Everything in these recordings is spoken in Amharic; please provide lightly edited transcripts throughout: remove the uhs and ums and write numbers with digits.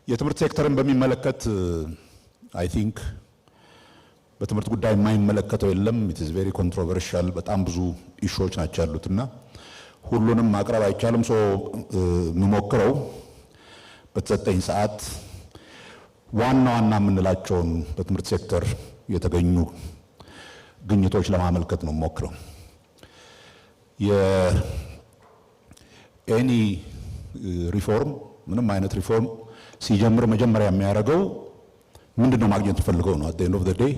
የትምህርት ሴክተርን በሚመለከት አይ ቲንክ በትምህርት ጉዳይ የማይመለከተው የለም። ኢት ኢዝ ቬሪ ኮንትሮቨርሻል። በጣም ብዙ ኢሹዎች ናቸው ያሉትና ሁሉንም ማቅረብ አይቻልም። ሶ የምሞክረው በተሰጠኝ ሰዓት ዋና ዋና የምንላቸውን በትምህርት ሴክተር የተገኙ ግኝቶች ለማመልከት ነው የምሞክረው። የኤኒ ሪፎርም ምንም አይነት ሪፎርም ሲጀምር መጀመሪያ የሚያደርገው ምንድነው ማግኘት የምፈልገው ነው። at the end of the day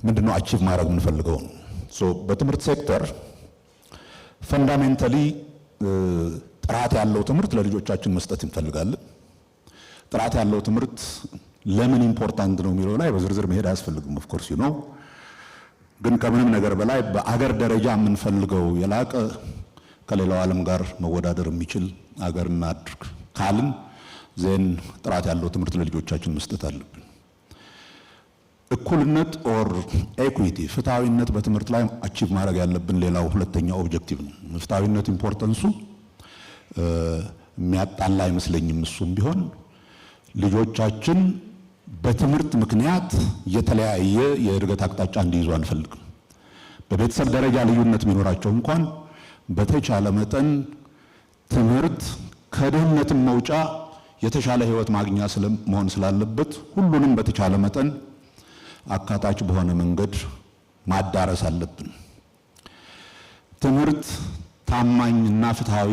ምንድነው አቺቭ ማድረግ የምንፈልገው ነው። ሶ በትምህርት ሴክተር ፈንዳሜንታሊ ጥራት ያለው ትምህርት ለልጆቻችን መስጠት እንፈልጋለን። ጥራት ያለው ትምህርት ለምን ኢምፖርታንት ነው የሚለው ላይ በዝርዝር መሄድ አያስፈልግም። ኦፍ ኮርስ ነው። ግን ከምንም ነገር በላይ በአገር ደረጃ የምንፈልገው የላቀ ከሌላው ዓለም ጋር መወዳደር የሚችል አገር እናድርግ ካልን ዜን ጥራት ያለው ትምህርት ለልጆቻችን መስጠት አለብን። እኩልነት ኦር ኤኩዊቲ ፍትሃዊነት በትምህርት ላይ አቺቭ ማድረግ ያለብን ሌላው ሁለተኛው ኦብጀክቲቭ ነው። ፍትሃዊነት ኢምፖርታንሱ የሚያጣላ አይመስለኝም። እሱም ቢሆን ልጆቻችን በትምህርት ምክንያት የተለያየ የእድገት አቅጣጫ እንዲይዙ አንፈልግም። በቤተሰብ ደረጃ ልዩነት ቢኖራቸው እንኳን በተቻለ መጠን ትምህርት ከድህነትም መውጫ የተሻለ ህይወት ማግኛ መሆን ስላለበት ሁሉንም በተቻለ መጠን አካታች በሆነ መንገድ ማዳረስ አለብን። ትምህርት ታማኝና ፍትሃዊ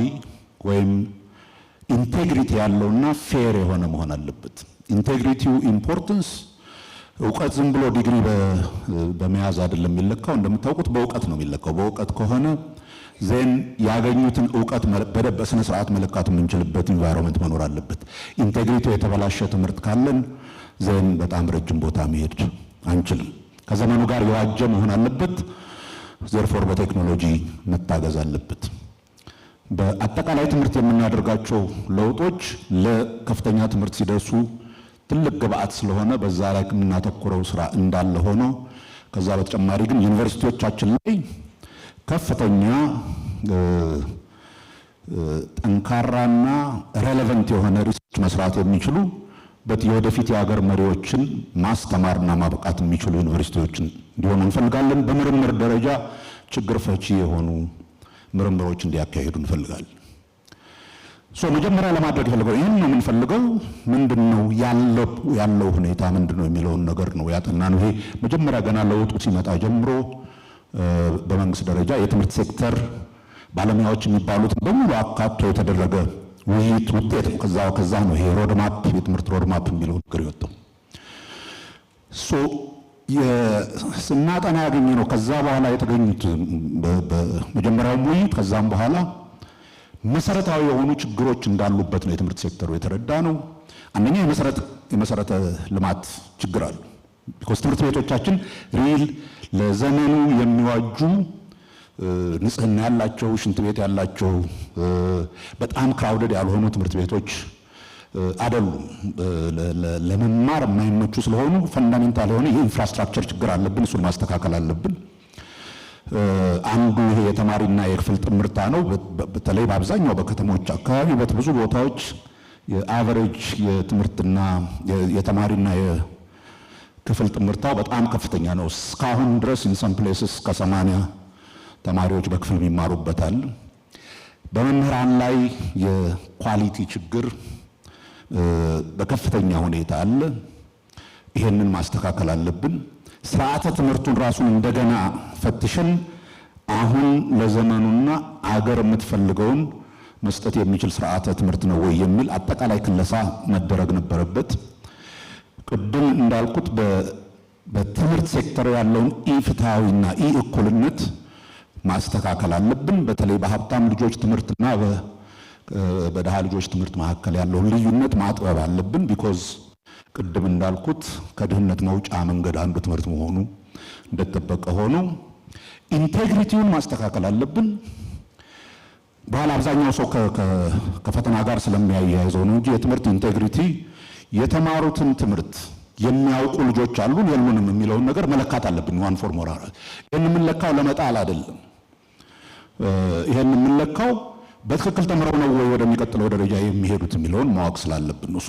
ወይም ኢንቴግሪቲ ያለውና ፌር የሆነ መሆን አለበት። ኢንቴግሪቲው ኢምፖርታንስ እውቀት ዝም ብሎ ዲግሪ በመያዝ አይደለም የሚለካው። እንደምታውቁት በእውቀት ነው የሚለካው። በእውቀት ከሆነ ዜን ያገኙትን እውቀት በስነ ስርዓት መለካት የምንችልበት ኢንቫይሮንመንት መኖር አለበት። ኢንቴግሪቲው የተበላሸ ትምህርት ካለን ዜን በጣም ረጅም ቦታ መሄድ አንችልም። ከዘመኑ ጋር የዋጀ መሆን አለበት። ዘርፎር በቴክኖሎጂ መታገዝ አለበት። በአጠቃላይ ትምህርት የምናደርጋቸው ለውጦች ለከፍተኛ ትምህርት ሲደርሱ ትልቅ ግብአት ስለሆነ በዛ ላይ የምናተኩረው ስራ እንዳለ ሆኖ ከዛ በተጨማሪ ግን ዩኒቨርሲቲዎቻችን ላይ ከፍተኛ ጠንካራና ሬሌቫንት የሆነ ሪሰርች መስራት የሚችሉ የወደፊት የሀገር መሪዎችን ማስተማርና ማብቃት የሚችሉ ዩኒቨርሲቲዎችን እንዲሆኑ እንፈልጋለን። በምርምር ደረጃ ችግር ፈቺ የሆኑ ምርምሮች እንዲያካሂዱ እንፈልጋለን። መጀመሪያ ለማድረግ ፈልገው ይህን ነው የምንፈልገው። ምንድነው ያለው ሁኔታ ምንድነው የሚለውን ነገር ነው ያጠናነው። ይሄ መጀመሪያ ገና ለውጡ ሲመጣ ጀምሮ በመንግስት ደረጃ የትምህርት ሴክተር ባለሙያዎች የሚባሉት በሙሉ አካቶ የተደረገ ውይይት ውጤት ነው። ከዛ ነው ይሄ ሮድማፕ የትምህርት ሮድማፕ የሚለው ነገር የወጣው። ስናጠና ያገኘ ነው። ከዛ በኋላ የተገኙት በመጀመሪያው ውይይት ከዛም በኋላ መሰረታዊ የሆኑ ችግሮች እንዳሉበት ነው የትምህርት ሴክተሩ የተረዳ ነው። አንደኛ የመሰረተ ልማት ችግር አለ። ቢኮዝ ትምህርት ቤቶቻችን ሪል ለዘመኑ የሚዋጁ ንጽህና ያላቸው ሽንት ቤት ያላቸው በጣም ክራውደድ ያልሆኑ ትምህርት ቤቶች አይደሉም። ለመማር የማይመቹ ስለሆኑ ፈንዳሜንታል የሆነ የኢንፍራስትራክቸር ችግር አለብን። እሱን ማስተካከል አለብን። አንዱ ይሄ የተማሪና የክፍል ጥምርታ ነው። በተለይ በአብዛኛው በከተሞች አካባቢ በብዙ ቦታዎች የአቨሬጅ የትምህርትና የተማሪና የክፍል ጥምርታው በጣም ከፍተኛ ነው። እስካሁን ድረስ ኢን ሰም ፕሌስስ ከ80 ተማሪዎች በክፍል የሚማሩበታል። በመምህራን ላይ የኳሊቲ ችግር በከፍተኛ ሁኔታ አለ። ይሄንን ማስተካከል አለብን። ስርዓተ ትምህርቱን ራሱን እንደገና ፈትሸን አሁን ለዘመኑና አገር የምትፈልገውን መስጠት የሚችል ስርዓተ ትምህርት ነው ወይ የሚል አጠቃላይ ክለሳ መደረግ ነበረበት። ቅድም እንዳልኩት በትምህርት ሴክተር ያለውን ኢፍትሃዊና ኢእኩልነት ማስተካከል አለብን። በተለይ በሀብታም ልጆች ትምህርትና በደሃ ልጆች ትምህርት መካከል ያለውን ልዩነት ማጥበብ አለብን። ቢኮዝ ቅድም እንዳልኩት ከድህነት መውጫ መንገድ አንዱ ትምህርት መሆኑ እንደተጠበቀ ሆኖ ኢንቴግሪቲውን ማስተካከል አለብን። በኋላ አብዛኛው ሰው ከፈተና ጋር ስለሚያያይዘው ነው እንጂ የትምህርት ኢንቴግሪቲ የተማሩትን ትምህርት የሚያውቁ ልጆች አሉን የሉንም የሚለውን ነገር መለካት አለብን። ዋን ፎር ሞር ይሄን የምንለካው ለመጣል አይደለም። ይሄን የምንለካው በትክክል ተምረው ነው ወይ ወደሚቀጥለው ደረጃ የሚሄዱት የሚለውን ማወቅ ስላለብን ነው።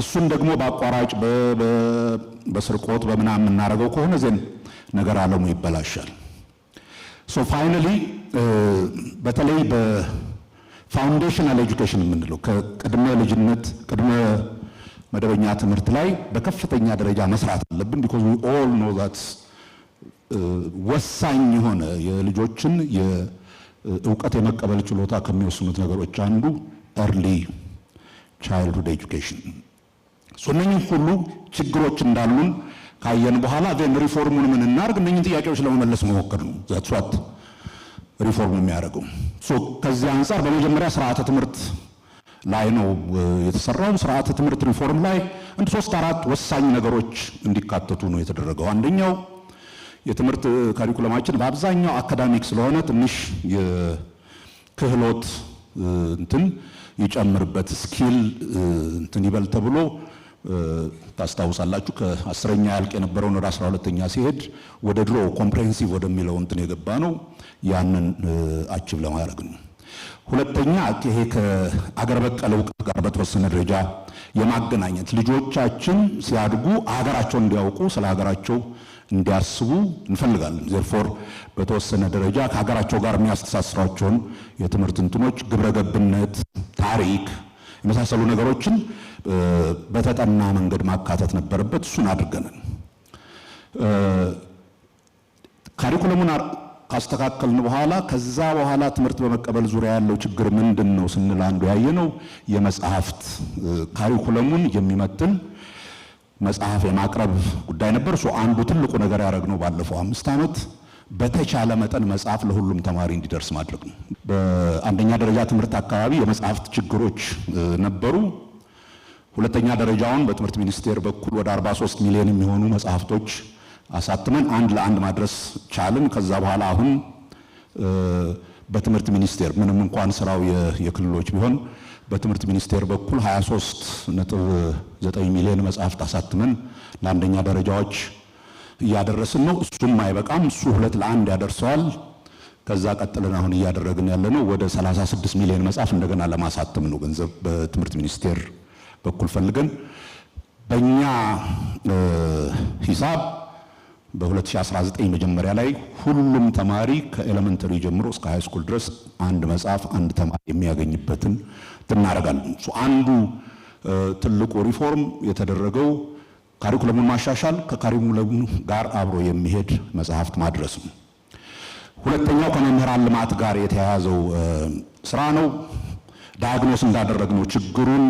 እሱን ደግሞ በአቋራጭ በስርቆት በምናምን የምናደርገው ከሆነ ዘን ነገር ዓለሙ ይበላሻል። ፋይናሊ በተለይ በፋውንዴሽናል ኤጁኬሽን የምንለው ከቅድመ ልጅነት ቅድመ መደበኛ ትምህርት ላይ በከፍተኛ ደረጃ መስራት አለብን። ቢኮዝ ዊ ኦል ኖ ዛት ወሳኝ የሆነ የልጆችን የእውቀት የመቀበል ችሎታ ከሚወስኑት ነገሮች አንዱ ኤርሊ ቻይልድሁድ ኤጁኬሽን። እነኚህ ሁሉ ችግሮች እንዳሉን ካየን በኋላ ዜን ሪፎርሙን ምን እናርግ? እነኚህን ጥያቄዎች ለመመለስ መሞከር ነው። ዛትስ ዋት ሪፎርም የሚያደርገው። ከዚህ አንጻር በመጀመሪያ ስርዓተ ትምህርት ላይ ነው የተሰራው። ስርዓተ ትምህርት ሪፎርም ላይ እንደ 3-4 ወሳኝ ነገሮች እንዲካተቱ ነው የተደረገው። አንደኛው የትምህርት ካሪኩለማችን በአብዛኛው አካዳሚክ ስለሆነ ትንሽ የክህሎት እንትን ይጨምርበት ስኪል እንትን ይበል ተብሎ ታስታውሳላችሁ ከ10ኛ ያልቅ የነበረውን ወደ 12ኛ ሲሄድ ወደ ድሮ ኮምፕሬሄንሲቭ ወደሚለው እንትን የገባ ነው። ያንን አቺቭ ለማድረግ ነው። ሁለተኛ ይሄ ከአገር በቀል እውቀት ጋር በተወሰነ ደረጃ የማገናኘት ልጆቻችን ሲያድጉ ሀገራቸውን እንዲያውቁ ስለ ሀገራቸው እንዲያስቡ እንፈልጋለን። ዘርፎር በተወሰነ ደረጃ ከሀገራቸው ጋር የሚያስተሳስሯቸውን የትምህርት እንትኖች ግብረገብነት፣ ታሪክ የመሳሰሉ ነገሮችን በተጠና መንገድ ማካተት ነበረበት። እሱን አድርገናል። ካሪኩለሙን ካስተካከልን በኋላ ከዛ በኋላ ትምህርት በመቀበል ዙሪያ ያለው ችግር ምንድን ነው ስንል አንዱ ያየነው የመጽሐፍት ካሪኩለሙን የሚመጥን መጽሐፍ የማቅረብ ጉዳይ ነበር። አንዱ ትልቁ ነገር ያደረግነው ባለፈው 5 ዓመት በተቻለ መጠን መጽሐፍ ለሁሉም ተማሪ እንዲደርስ ማድረግ ነው። በአንደኛ ደረጃ ትምህርት አካባቢ የመጽሐፍት ችግሮች ነበሩ። ሁለተኛ ደረጃውን በትምህርት ሚኒስቴር በኩል ወደ 43 ሚሊዮን የሚሆኑ መጽሐፍቶች አሳትመን አንድ ለአንድ ማድረስ ቻልን። ከዛ በኋላ አሁን በትምህርት ሚኒስቴር ምንም እንኳን ስራው የክልሎች ቢሆን በትምህርት ሚኒስቴር በኩል 23.9 ሚሊዮን መጽሐፍት አሳትመን ለአንደኛ ደረጃዎች እያደረስን ነው። እሱም አይበቃም። እሱ 2 ለ1 ያደርሰዋል። ከዛ ቀጥለን አሁን እያደረግን ያለነው ወደ 36 ሚሊዮን መጽሐፍ እንደገና ለማሳተም ነው ገንዘብ በትምህርት ሚኒስቴር በኩል ፈልገን በእኛ ሂሳብ በ2019 መጀመሪያ ላይ ሁሉም ተማሪ ከኤሌመንተሪ ጀምሮ እስከ ሃይ ስኩል ድረስ አንድ መጽሐፍ አንድ ተማሪ የሚያገኝበትን እናደርጋለን። አንዱ ትልቁ ሪፎርም የተደረገው ካሪኩለሙን ማሻሻል፣ ከካሪኩለሙ ጋር አብሮ የሚሄድ መጽሐፍት ማድረስ ነው። ሁለተኛው ከመምህራን ልማት ጋር የተያያዘው ስራ ነው። ዳያግኖስ እንዳደረግነው ችግሩን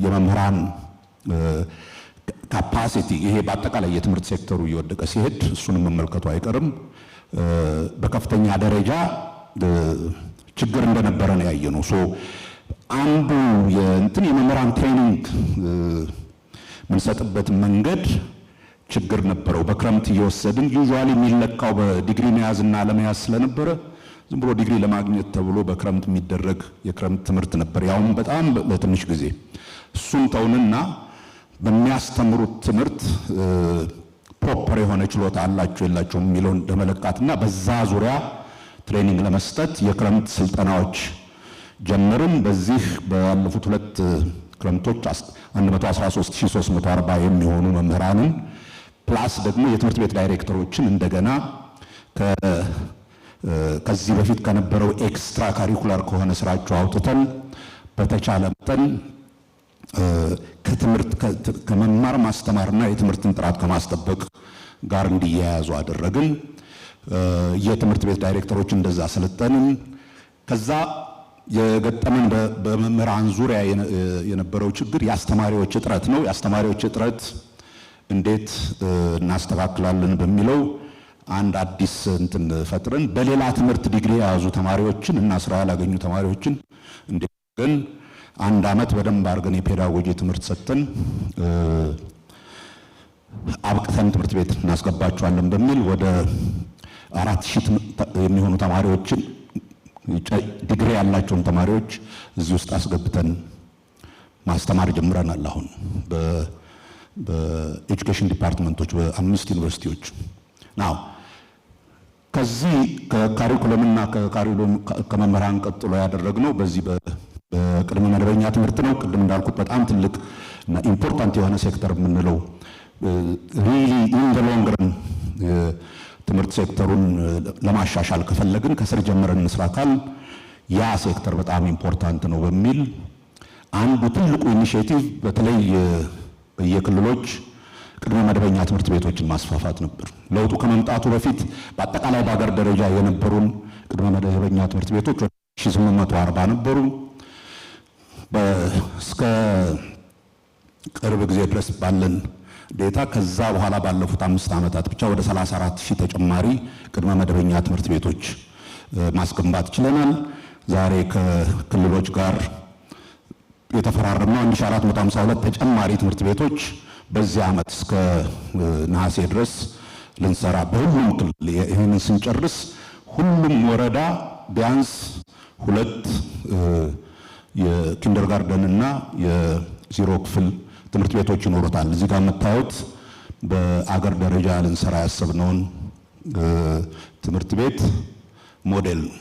የመምህራን ካፓሲቲ ይሄ በአጠቃላይ የትምህርት ሴክተሩ እየወደቀ ሲሄድ እሱንም መመልከቱ አይቀርም። በከፍተኛ ደረጃ ችግር እንደነበረ ነው ያየነው። አንዱ የመምህራን ትሬኒንግ የምንሰጥበት መንገድ ችግር ነበረው። በክረምት እየወሰድን ዩዥዋሊ የሚለካው በዲግሪ መያዝና ለመያዝ ስለነበረ ዝም ብሎ ዲግሪ ለማግኘት ተብሎ በክረምት የሚደረግ የክረምት ትምህርት ነበር፣ ያውም በጣም ለትንሽ ጊዜ። እሱን ተውንና በሚያስተምሩት ትምህርት ፕሮፐር የሆነ ችሎታ አላቸው የላቸውም የሚለውን ለመለካትና በዛ ዙሪያ ትሬኒንግ ለመስጠት የክረምት ስልጠናዎች ጀመርን። በዚህ ባለፉት 2 ክረምቶች 113340 የሚሆኑ መምህራንን ፕላስ ደግሞ የትምህርት ቤት ዳይሬክተሮችን እንደገና ከዚህ በፊት ከነበረው ኤክስትራ ካሪኩላር ከሆነ ስራቸው አውጥተን በተቻለ መጠን ከመማር ማስተማርና የትምህርትን ጥራት ከማስጠበቅ ጋር እንዲያያዙ አደረግን። የትምህርት ቤት ዳይሬክተሮች እንደዛ ሰለጠንን። ከዛ የገጠመን በመምህራን ዙሪያ የነበረው ችግር የአስተማሪዎች እጥረት ነው። የአስተማሪዎች እጥረት እንዴት እናስተካክላለን በሚለው አንድ አዲስ እንትን ፈጥረን በሌላ ትምህርት ዲግሪ የያዙ ተማሪዎችን እና ስራ ያላገኙ ተማሪዎችን እንደገን 1 ዓመት በደንብ አድርገን የፔዳጎጂ ትምህርት ሰጥተን አብቅተን ትምህርት ቤት እናስገባቸዋለን በሚል ወደ 4000 የሚሆኑ ተማሪዎችን ዲግሪ ያላቸውን ተማሪዎች እዚህ ውስጥ አስገብተን ማስተማር ጀምረናል። አሁን በኤጁኬሽን ዲፓርትመንቶች በ5 ዩኒቨርሲቲዎች ናው ከዚህ ከካሪኩለምና ከመምህራን ቀጥሎ ያደረግነው በዚህ በቅድመ መደበኛ ትምህርት ነው። ቅድም እንዳልኩት በጣም ትልቅ እና ኢምፖርታንት የሆነ ሴክተር የምንለው ሪሊ ኢን ዘ ሎንግ ረን ትምህርት ሴክተሩን ለማሻሻል ከፈለግን ከስር ጀምረን እንስራ ካል ያ ሴክተር በጣም ኢምፖርታንት ነው በሚል አንዱ ትልቁ ኢኒሼቲቭ በተለይ በየክልሎች ቅድመ መደበኛ ትምህርት ቤቶችን ማስፋፋት ነበር። ለውጡ ከመምጣቱ በፊት በአጠቃላይ በአገር ደረጃ የነበሩን ቅድመ መደበኛ ትምህርት ቤቶች 1840 ነበሩ። እስከ ቅርብ ጊዜ ድረስ ባለን ዴታ ከዛ በኋላ ባለፉት 5 ዓመታት ብቻ ወደ 34,000 ተጨማሪ ቅድመ መደበኛ ትምህርት ቤቶች ማስገንባት ችለናል። ዛሬ ከክልሎች ጋር የተፈራረምነው 1452 ተጨማሪ ትምህርት ቤቶች በዚህ ዓመት እስከ ነሐሴ ድረስ ልንሰራ በሁሉም ክልል ይህንን ስንጨርስ ሁሉም ወረዳ ቢያንስ 2 የኪንደርጋርደን እና የዜሮ ክፍል ትምህርት ቤቶች ይኖሩታል። እዚህ ጋር የምታዩት በአገር ደረጃ ልንሰራ ያሰብነውን ትምህርት ቤት ሞዴል ነው።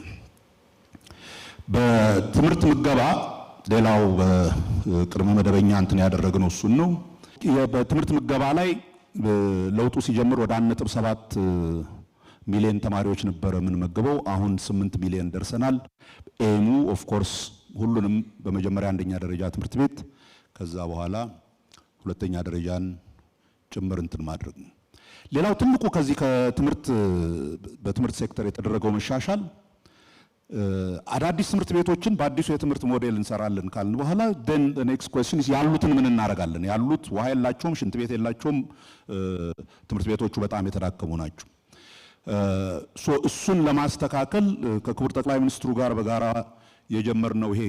በትምህርት ምገባ ሌላው በቅድመ መደበኛ እንትን ያደረግነው እሱን ነው። በትምህርት ምገባ ላይ ለውጡ ሲጀምር ወደ 1.7 ሚሊዮን ተማሪዎች ነበረ የምንመግበው። አሁን 8 ሚሊዮን ደርሰናል። ኤሙ ኦፍ ኮርስ ሁሉንም በመጀመሪያ አንደኛ ደረጃ ትምህርት ቤት ከዛ በኋላ ሁለተኛ ደረጃን ጭምር እንትን ማድረግ ነው። ሌላው ትልቁ ከዚህ በትምህርት ሴክተር የተደረገው መሻሻል አዳዲስ ትምህርት ቤቶችን በአዲሱ የትምህርት ሞዴል እንሰራለን ካልን በኋላ then the next question is ያሉትን ምን እናደርጋለን? ያሉት ውሃ የላቸውም፣ ሽንት ቤት የላቸውም፣ ትምህርት ቤቶቹ በጣም የተዳከሙ ናቸው። እሱን ለማስተካከል ከክቡር ጠቅላይ ሚኒስትሩ ጋር በጋራ የጀመርነው ይሄ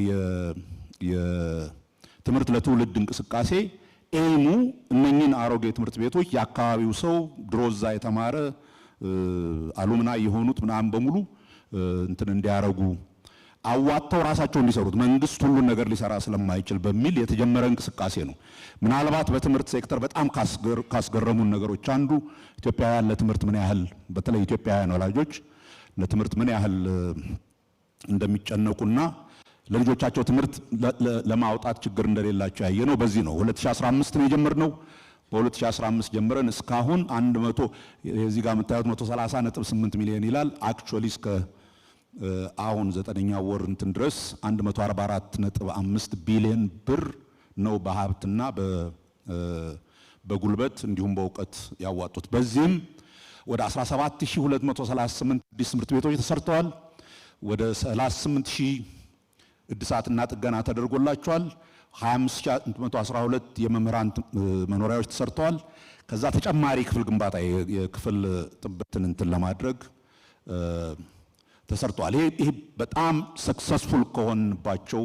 የትምህርት ለትውልድ እንቅስቃሴ ኤሙ እነኚህን አሮጌ ትምህርት ቤቶች የአካባቢው ሰው ድሮዛ የተማረ አሉምናይ የሆኑት ምናምን በሙሉ እንትን እንዲያረጉ አዋጣው ራሳቸው እንዲሰሩት መንግስት ሁሉን ነገር ሊሰራ ስለማይችል በሚል የተጀመረ እንቅስቃሴ ነው። ምናልባት በትምህርት ሴክተር በጣም ካስገረሙን ነገሮች አንዱ ኢትዮጵያውያን ለትምህርት ምን ያህል በተለይ ኢትዮጵያውያን ወላጆች ለትምህርት ምን ያህል እንደሚጨነቁና ለልጆቻቸው ትምህርት ለማውጣት ችግር እንደሌላቸው ያየነው በዚህ ነው። 2015 ነው የጀመርነው። በ2015 ጀምረን እስካሁን 100 እዚህ ጋር የምታዩት 130.8 ሚሊዮን ይላል። አክቹአሊ እስከ አሁን 9ኛ ወር እንትን ድረስ 144.5 ቢሊዮን ብር ነው በሀብትና በጉልበት እንዲሁም በእውቀት ያዋጡት። በዚህም ወደ 17238 አዲስ ትምህርት ቤቶች ተሰርተዋል። ወደ 38000 እድሳትና ጥገና ተደርጎላቸዋል። 25112 የመምህራን መኖሪያዎች ተሰርተዋል። ከዛ ተጨማሪ ክፍል ግንባታ የክፍል ጥበትን እንትን ለማድረግ ተሰርተዋል። ይሄ በጣም ሰክሰስፉል ከሆንባቸው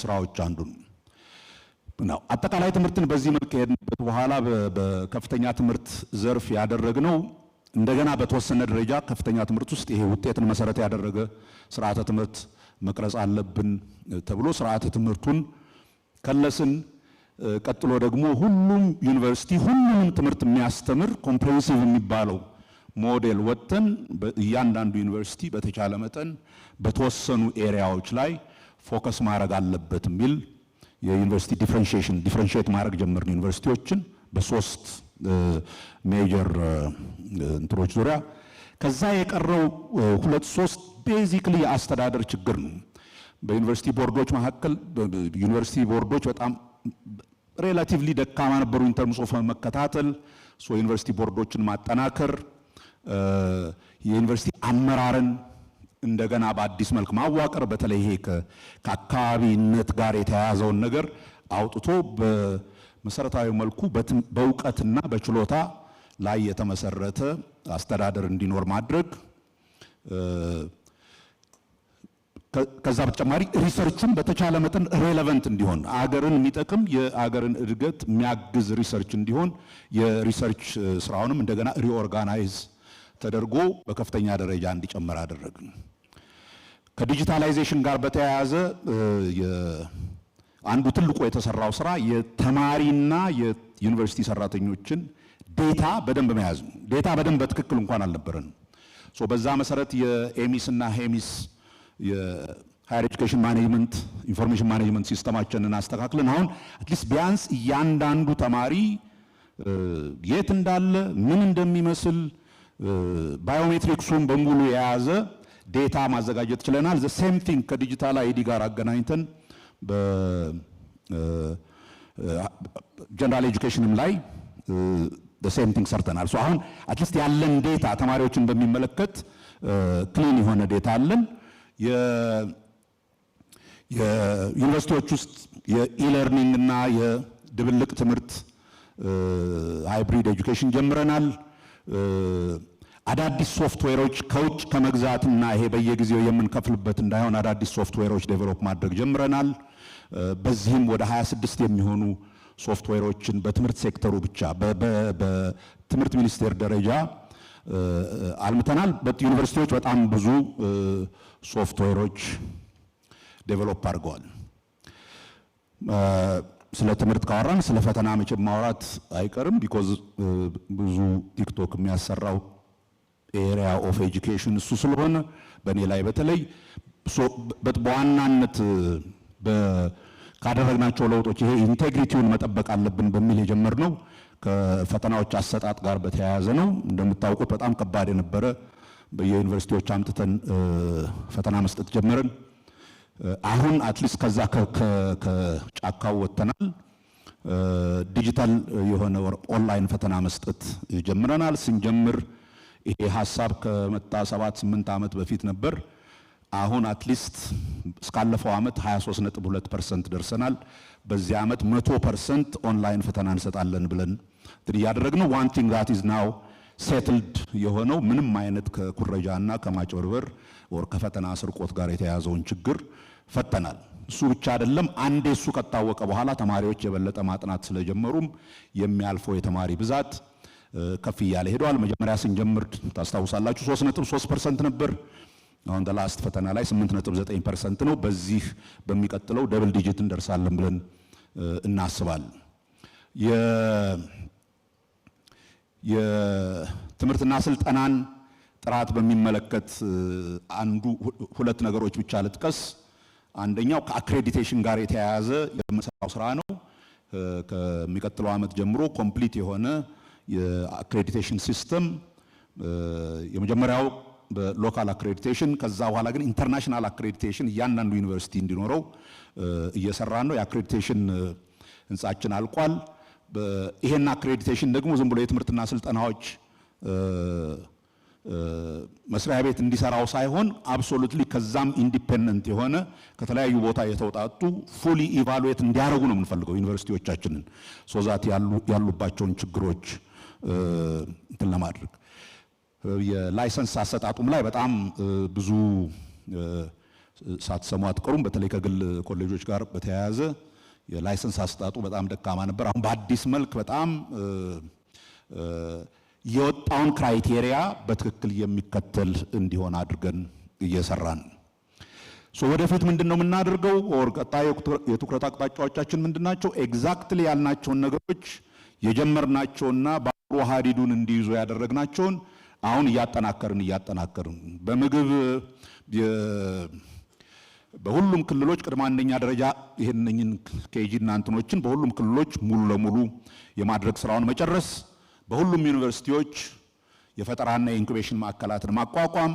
ስራዎች አንዱ ነው። አጠቃላይ ትምህርትን በዚህ መልክ ከሄድንበት በኋላ በከፍተኛ ትምህርት ዘርፍ ያደረግነው እንደገና በተወሰነ ደረጃ ከፍተኛ ትምህርት ውስጥ ይሄ ውጤትን መሰረት ያደረገ ስርዓተ ትምህርት መቅረጽ አለብን ተብሎ ስርዓተ ትምህርቱን ከለስን። ቀጥሎ ደግሞ ሁሉም ዩኒቨርሲቲ ሁሉንም ትምህርት የሚያስተምር ኮምፕሬሄንሲቭ የሚባለው ሞዴል ወጥተን እያንዳንዱ ዩኒቨርሲቲ በተቻለ መጠን በተወሰኑ ኤሪያዎች ላይ ፎከስ ማድረግ አለበት የሚል የዩኒቨርሲቲ ዲፍረንሺየት ማድረግ ጀመርን። ዩኒቨርሲቲዎችን በሶስት ሜጀር እንትሮች ዙሪያ ከዛ የቀረው 2-3 ቤዚክሊ የአስተዳደር ችግር ነው። በዩኒቨርሲቲ ቦርዶች መካከል ዩኒቨርሲቲ ቦርዶች በጣም ሬላቲቭሊ ደካማ ነበሩ ኢንተርምስ ኦፍ መከታተል። ዩኒቨርሲቲ ቦርዶችን ማጠናከር፣ የዩኒቨርሲቲ አመራርን እንደገና በአዲስ መልክ ማዋቀር፣ በተለይ ይሄ ከአካባቢነት ጋር የተያያዘውን ነገር አውጥቶ በመሰረታዊ መልኩ በእውቀትና በችሎታ ላይ የተመሰረተ አስተዳደር እንዲኖር ማድረግ። ከዛ በተጨማሪ ሪሰርቹን በተቻለ መጠን ሬሌቫንት እንዲሆን አገርን የሚጠቅም የአገርን እድገት የሚያግዝ ሪሰርች እንዲሆን የሪሰርች ስራውንም እንደገና ሪኦርጋናይዝ ተደርጎ በከፍተኛ ደረጃ እንዲጨመር አደረግን። ከዲጂታላይዜሽን ጋር በተያያዘ አንዱ ትልቁ የተሰራው ስራ የተማሪና የዩኒቨርሲቲ ሰራተኞችን ዴታ በደንብ መያዝ ነው። ዴታ በደንብ በትክክል እንኳን አልነበረንም። በዛ መሰረት የኤሚስ እና ሄሚስ የሃየር ኤጁኬሽን ማኔጅመንት ኢንፎርሜሽን ማኔጅመንት ሲስተማችንን አስተካክለን አሁን አትሊስት ቢያንስ እያንዳንዱ ተማሪ የት እንዳለ ምን እንደሚመስል ባዮሜትሪክሱን በሙሉ የያዘ ዴታ ማዘጋጀት ችለናል። ዘ ሴም ቲንግ ከዲጂታል አይዲ ጋር አገናኝተን በጀነራል ኤጁኬሽንም ላይ the same thing ሰርተናል። አሁን አትሊስት ያለን ዴታ ተማሪዎችን በሚመለከት ክሊን የሆነ ዴታ አለን። የዩኒቨርሲቲዎች ውስጥ የኢለርኒንግ እና የድብልቅ ትምህርት ሃይብሪድ ኤጁኬሽን ጀምረናል። አዳዲስ ሶፍትዌሮች ከውጭ ከመግዛትና ይሄ በየጊዜው የምንከፍልበት እንዳይሆን አዳዲስ ሶፍትዌሮች ዴቨሎፕ ማድረግ ጀምረናል። በዚህም ወደ 26 የሚሆኑ ሶፍትዌሮችን በትምህርት ሴክተሩ ብቻ በትምህርት ሚኒስቴር ደረጃ አልምተናል። ዩኒቨርሲቲዎች በጣም ብዙ ሶፍትዌሮች ዴቨሎፕ አድርገዋል። ስለ ትምህርት ካወራን ስለ ፈተና መቼም ማውራት አይቀርም። ቢኮዝ ብዙ ቲክቶክ የሚያሰራው ኤሪያ ኦፍ ኤጁኬሽን እሱ ስለሆነ በእኔ ላይ በተለይ በዋናነት ካደረግናቸው ለውጦች ይሄ ኢንቴግሪቲውን መጠበቅ አለብን በሚል የጀመርነው ከፈተናዎች አሰጣጥ ጋር በተያያዘ ነው። እንደምታውቁት በጣም ከባድ የነበረ በየዩኒቨርሲቲዎች አምጥተን ፈተና መስጠት ጀመርን። አሁን አትሊስት ከዛ ከጫካው ወጥተናል። ዲጂታል የሆነ ኦንላይን ፈተና መስጠት ጀምረናል። ስንጀምር ይሄ ሐሳብ ከመጣ 7-8 ዓመት በፊት ነበር። አሁን አትሊስት እስካለፈው ዓመት 23.2% ደርሰናል። በዚህ ዓመት 100% ኦንላይን ፈተና እንሰጣለን ብለን ያደረግነው one thing that is now settled የሆነው ምንም አይነት ከኩረጃና ከማጭበርበር ወር ከፈተና ስርቆት ጋር የተያዘውን ችግር ፈተናል። እሱ ብቻ አይደለም። አንዴ እሱ ከታወቀ በኋላ ተማሪዎች የበለጠ ማጥናት ስለጀመሩም የሚያልፈው የተማሪ ብዛት ከፍ እያለ ሄዷል። መጀመሪያ ስንጀምር ታስታውሳላችሁ 3.3% ነበር። አሁን ላስት ፈተና ላይ 8.9% ነው። በዚህ በሚቀጥለው ደብል ዲጂት እንደርሳለን ብለን እናስባለን። የትምህርትና ስልጠናን ጥራት በሚመለከት አንዱ ሁለት ነገሮች ብቻ ልጥቀስ። አንደኛው ከአክሬዲቴሽን ጋር የተያያዘ የምንሰራው ስራ ነው። ከሚቀጥለው ዓመት ጀምሮ ኮምፕሊት የሆነ የአክሬዲቴሽን ሲስተም የመጀመሪያው በሎካል አክሬዲቴሽን ከዛ በኋላ ግን ኢንተርናሽናል አክሬዲቴሽን እያንዳንዱ ዩኒቨርሲቲ እንዲኖረው እየሰራን ነው። የአክሬዲቴሽን ህንጻችን አልቋል። ይሄን አክሬዲቴሽን ደግሞ ዝም ብሎ የትምህርትና ስልጠናዎች መስሪያ ቤት እንዲሰራው ሳይሆን አብሶሉትሊ ከዛም ኢንዲፔንደንት የሆነ ከተለያዩ ቦታ የተውጣጡ ፉሊ ኢቫሉዌት እንዲያደርጉ ነው የምንፈልገው ዩኒቨርሲቲዎቻችንን ሶዛት ያሉባቸውን ችግሮች እንትን ለማድረግ የላይሰንስ አሰጣጡም ላይ በጣም ብዙ ሳትሰሙ አትቀሩም። በተለይ ከግል ኮሌጆች ጋር በተያያዘ የላይሰንስ አሰጣጡ በጣም ደካማ ነበር። አሁን በአዲስ መልክ በጣም የወጣውን ክራይቴሪያ በትክክል የሚከተል እንዲሆን አድርገን እየሰራን ወደፊት ምንድነው የምናደርገው? ኦር ቀጣይ የትኩረት አቅጣጫዎቻችን ምንድናቸው? ኤግዛክትሊ ያልናቸውን ነገሮች የጀመርናቸውና ባቡሩ ሀዲዱን እንዲይዙ ያደረግናቸውን አሁን እያጠናከርን በምግብ በሁሉም ክልሎች ቅድመ አንደኛ ደረጃ ይሄንኝን ኬጂ እና እንትኖችን በሁሉም ክልሎች ሙሉ ለሙሉ የማድረግ ስራውን መጨረስ፣ በሁሉም ዩኒቨርሲቲዎች የፈጠራና የኢንኩቤሽን ማዕከላትን ማቋቋም፣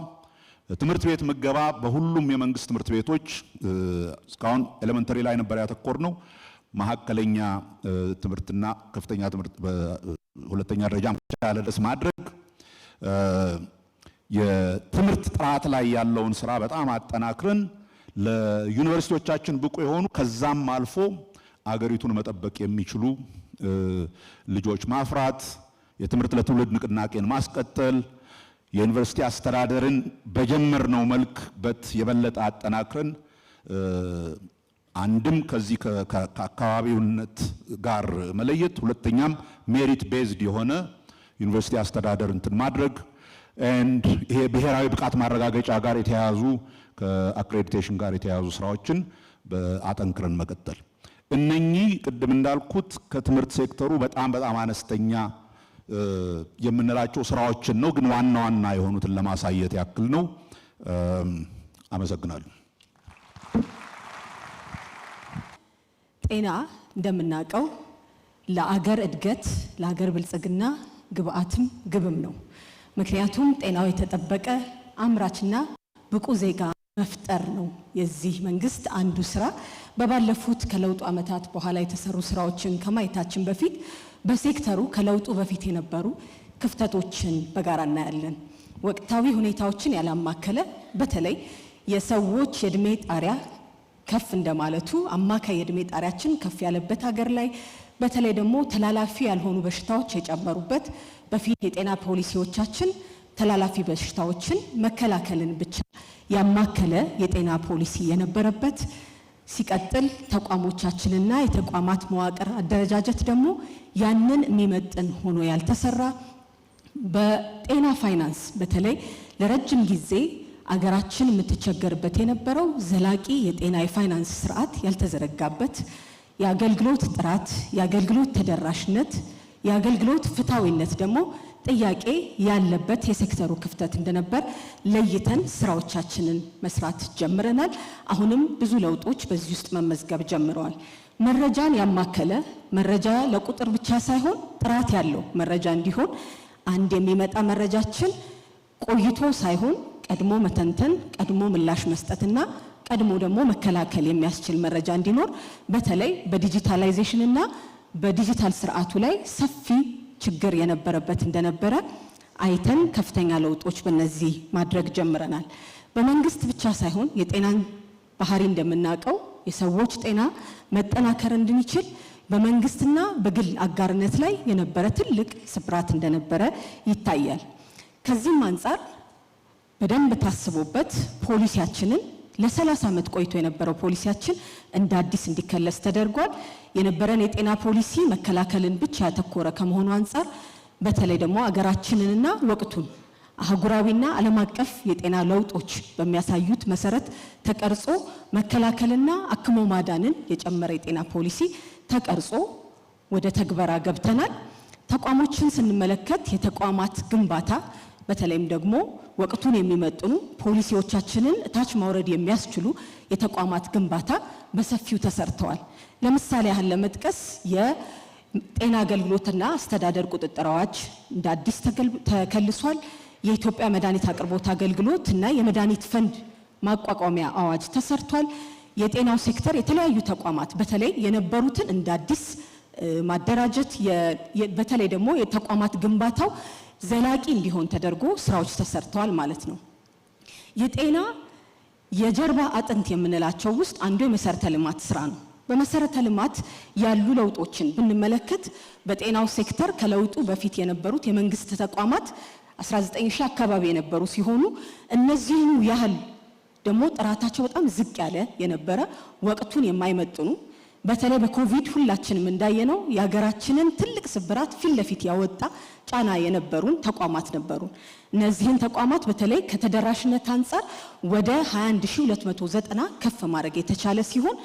ትምህርት ቤት ምገባ በሁሉም የመንግስት ትምህርት ቤቶች እስካሁን ኤሌመንተሪ ላይ ነበር ያተኮርነው። መሀከለኛ ትምህርትና ከፍተኛ ትምህርት በሁለተኛ ደረጃ ያለ ድረስ ማድረግ፣ የትምህርት ጥራት ላይ ያለውን ስራ በጣም አጠናክረን ለዩኒቨርሲቲዎቻችን ብቁ የሆኑ ከዛም አልፎ አገሪቱን መጠበቅ የሚችሉ ልጆች ማፍራት፣ የትምህርት ለትውልድ ንቅናቄን ማስቀጠል፣ የዩኒቨርሲቲ አስተዳደርን በጀመርነው መልክ የበለጠ አጠናክረን አንድም ከዚህ ከአካባቢውነት ጋር መለየት፣ ሁለተኛም ሜሪት ቤዝድ የሆነ ዩኒቨርሲቲ አስተዳደር እንትን ማድረግ ኤንድ ይሄ ብሔራዊ ብቃት ማረጋገጫ ጋር የተያያዙ ከአክሬዲቴሽን ጋር የተያያዙ ስራዎችን በአጠንክረን መቀጠል። እነኚህ ቅድም እንዳልኩት ከትምህርት ሴክተሩ በጣም አነስተኛ የምንላቸው ስራዎችን ነው፣ ግን ዋና ዋና የሆኑትን ለማሳየት ያክል ነው። አመሰግናለሁ። ጤና እንደምናውቀው ለአገር እድገት ለአገር ብልጽግና ግብአትም ግብም ነው። ምክንያቱም ጤናው የተጠበቀ አምራችና ብቁ ዜጋ መፍጠር ነው የዚህ መንግስት አንዱ ስራ። በባለፉት ከለውጡ ዓመታት በኋላ የተሰሩ ስራዎችን ከማየታችን በፊት በሴክተሩ ከለውጡ በፊት የነበሩ ክፍተቶችን በጋራ እናያለን። ወቅታዊ ሁኔታዎችን ያላማከለ በተለይ የሰዎች የእድሜ ጣሪያ ከፍ እንደማለቱ አማካይ የእድሜ ጣሪያችን ከፍ ያለበት ሀገር ላይ በተለይ ደግሞ ተላላፊ ያልሆኑ በሽታዎች የጨመሩበት በፊት የጤና ፖሊሲዎቻችን ተላላፊ በሽታዎችን መከላከልን ብቻ ያማከለ የጤና ፖሊሲ የነበረበት፣ ሲቀጥል ተቋሞቻችንና የተቋማት መዋቅር አደረጃጀት ደግሞ ያንን የሚመጥን ሆኖ ያልተሰራ፣ በጤና ፋይናንስ በተለይ ለረጅም ጊዜ አገራችን የምትቸገርበት የነበረው ዘላቂ የጤና የፋይናንስ ስርዓት ያልተዘረጋበት፣ የአገልግሎት ጥራት፣ የአገልግሎት ተደራሽነት፣ የአገልግሎት ፍትሐዊነት ደግሞ ጥያቄ ያለበት የሴክተሩ ክፍተት እንደነበር ለይተን ስራዎቻችንን መስራት ጀምረናል። አሁንም ብዙ ለውጦች በዚህ ውስጥ መመዝገብ ጀምረዋል። መረጃን ያማከለ መረጃ ለቁጥር ብቻ ሳይሆን ጥራት ያለው መረጃ እንዲሆን አንድ የሚመጣ መረጃችን ቆይቶ ሳይሆን ቀድሞ መተንተን፣ ቀድሞ ምላሽ መስጠትና ቀድሞ ደግሞ መከላከል የሚያስችል መረጃ እንዲኖር በተለይ በዲጂታላይዜሽንና በዲጂታል ስርዓቱ ላይ ሰፊ ችግር የነበረበት እንደነበረ አይተን ከፍተኛ ለውጦች በእነዚህ ማድረግ ጀምረናል። በመንግስት ብቻ ሳይሆን የጤናን ባህሪ እንደምናውቀው የሰዎች ጤና መጠናከር እንድንችል በመንግስትና በግል አጋርነት ላይ የነበረ ትልቅ ስብራት እንደነበረ ይታያል። ከዚህም አንጻር በደንብ ታስቦበት ፖሊሲያችንን ለ30 ዓመት ቆይቶ የነበረው ፖሊሲያችን እንደ አዲስ እንዲከለስ ተደርጓል። የነበረን የጤና ፖሊሲ መከላከልን ብቻ ያተኮረ ከመሆኑ አንጻር በተለይ ደግሞ አገራችንንና ወቅቱን አህጉራዊና ዓለም አቀፍ የጤና ለውጦች በሚያሳዩት መሰረት ተቀርጾ መከላከልና አክሞ ማዳንን የጨመረ የጤና ፖሊሲ ተቀርጾ ወደ ተግበራ ገብተናል። ተቋሞችን ስንመለከት የተቋማት ግንባታ በተለይም ደግሞ ወቅቱን የሚመጥኑ ፖሊሲዎቻችንን ታች ማውረድ የሚያስችሉ የተቋማት ግንባታ በሰፊው ተሰርተዋል። ለምሳሌ ያህል ለመጥቀስ የጤና አገልግሎትና አስተዳደር ቁጥጥር አዋጅ እንደ አዲስ ተከልሷል። የኢትዮጵያ መድኃኒት አቅርቦት አገልግሎት እና የመድኃኒት ፈንድ ማቋቋሚያ አዋጅ ተሰርቷል። የጤናው ሴክተር የተለያዩ ተቋማት በተለይ የነበሩትን እንደ አዲስ ማደራጀት በተለይ ደግሞ የተቋማት ግንባታው ዘላቂ እንዲሆን ተደርጎ ስራዎች ተሰርተዋል ማለት ነው። የጤና የጀርባ አጥንት የምንላቸው ውስጥ አንዱ የመሰረተ ልማት ስራ ነው። በመሰረተ ልማት ያሉ ለውጦችን ብንመለከት በጤናው ሴክተር ከለውጡ በፊት የነበሩት የመንግስት ተቋማት 19000 አካባቢ የነበሩ ሲሆኑ እነዚህኑ ያህል ደግሞ ጥራታቸው በጣም ዝቅ ያለ የነበረ ወቅቱን የማይመጥኑ በተለይ በኮቪድ ሁላችንም እንዳየነው የሀገራችንን ትልቅ ስብራት ፊት ለፊት ያወጣ ጫና የነበሩን ተቋማት ነበሩን። እነዚህን ተቋማት በተለይ ከተደራሽነት አንጻር ወደ 21290 ከፍ ማድረግ የተቻለ ሲሆን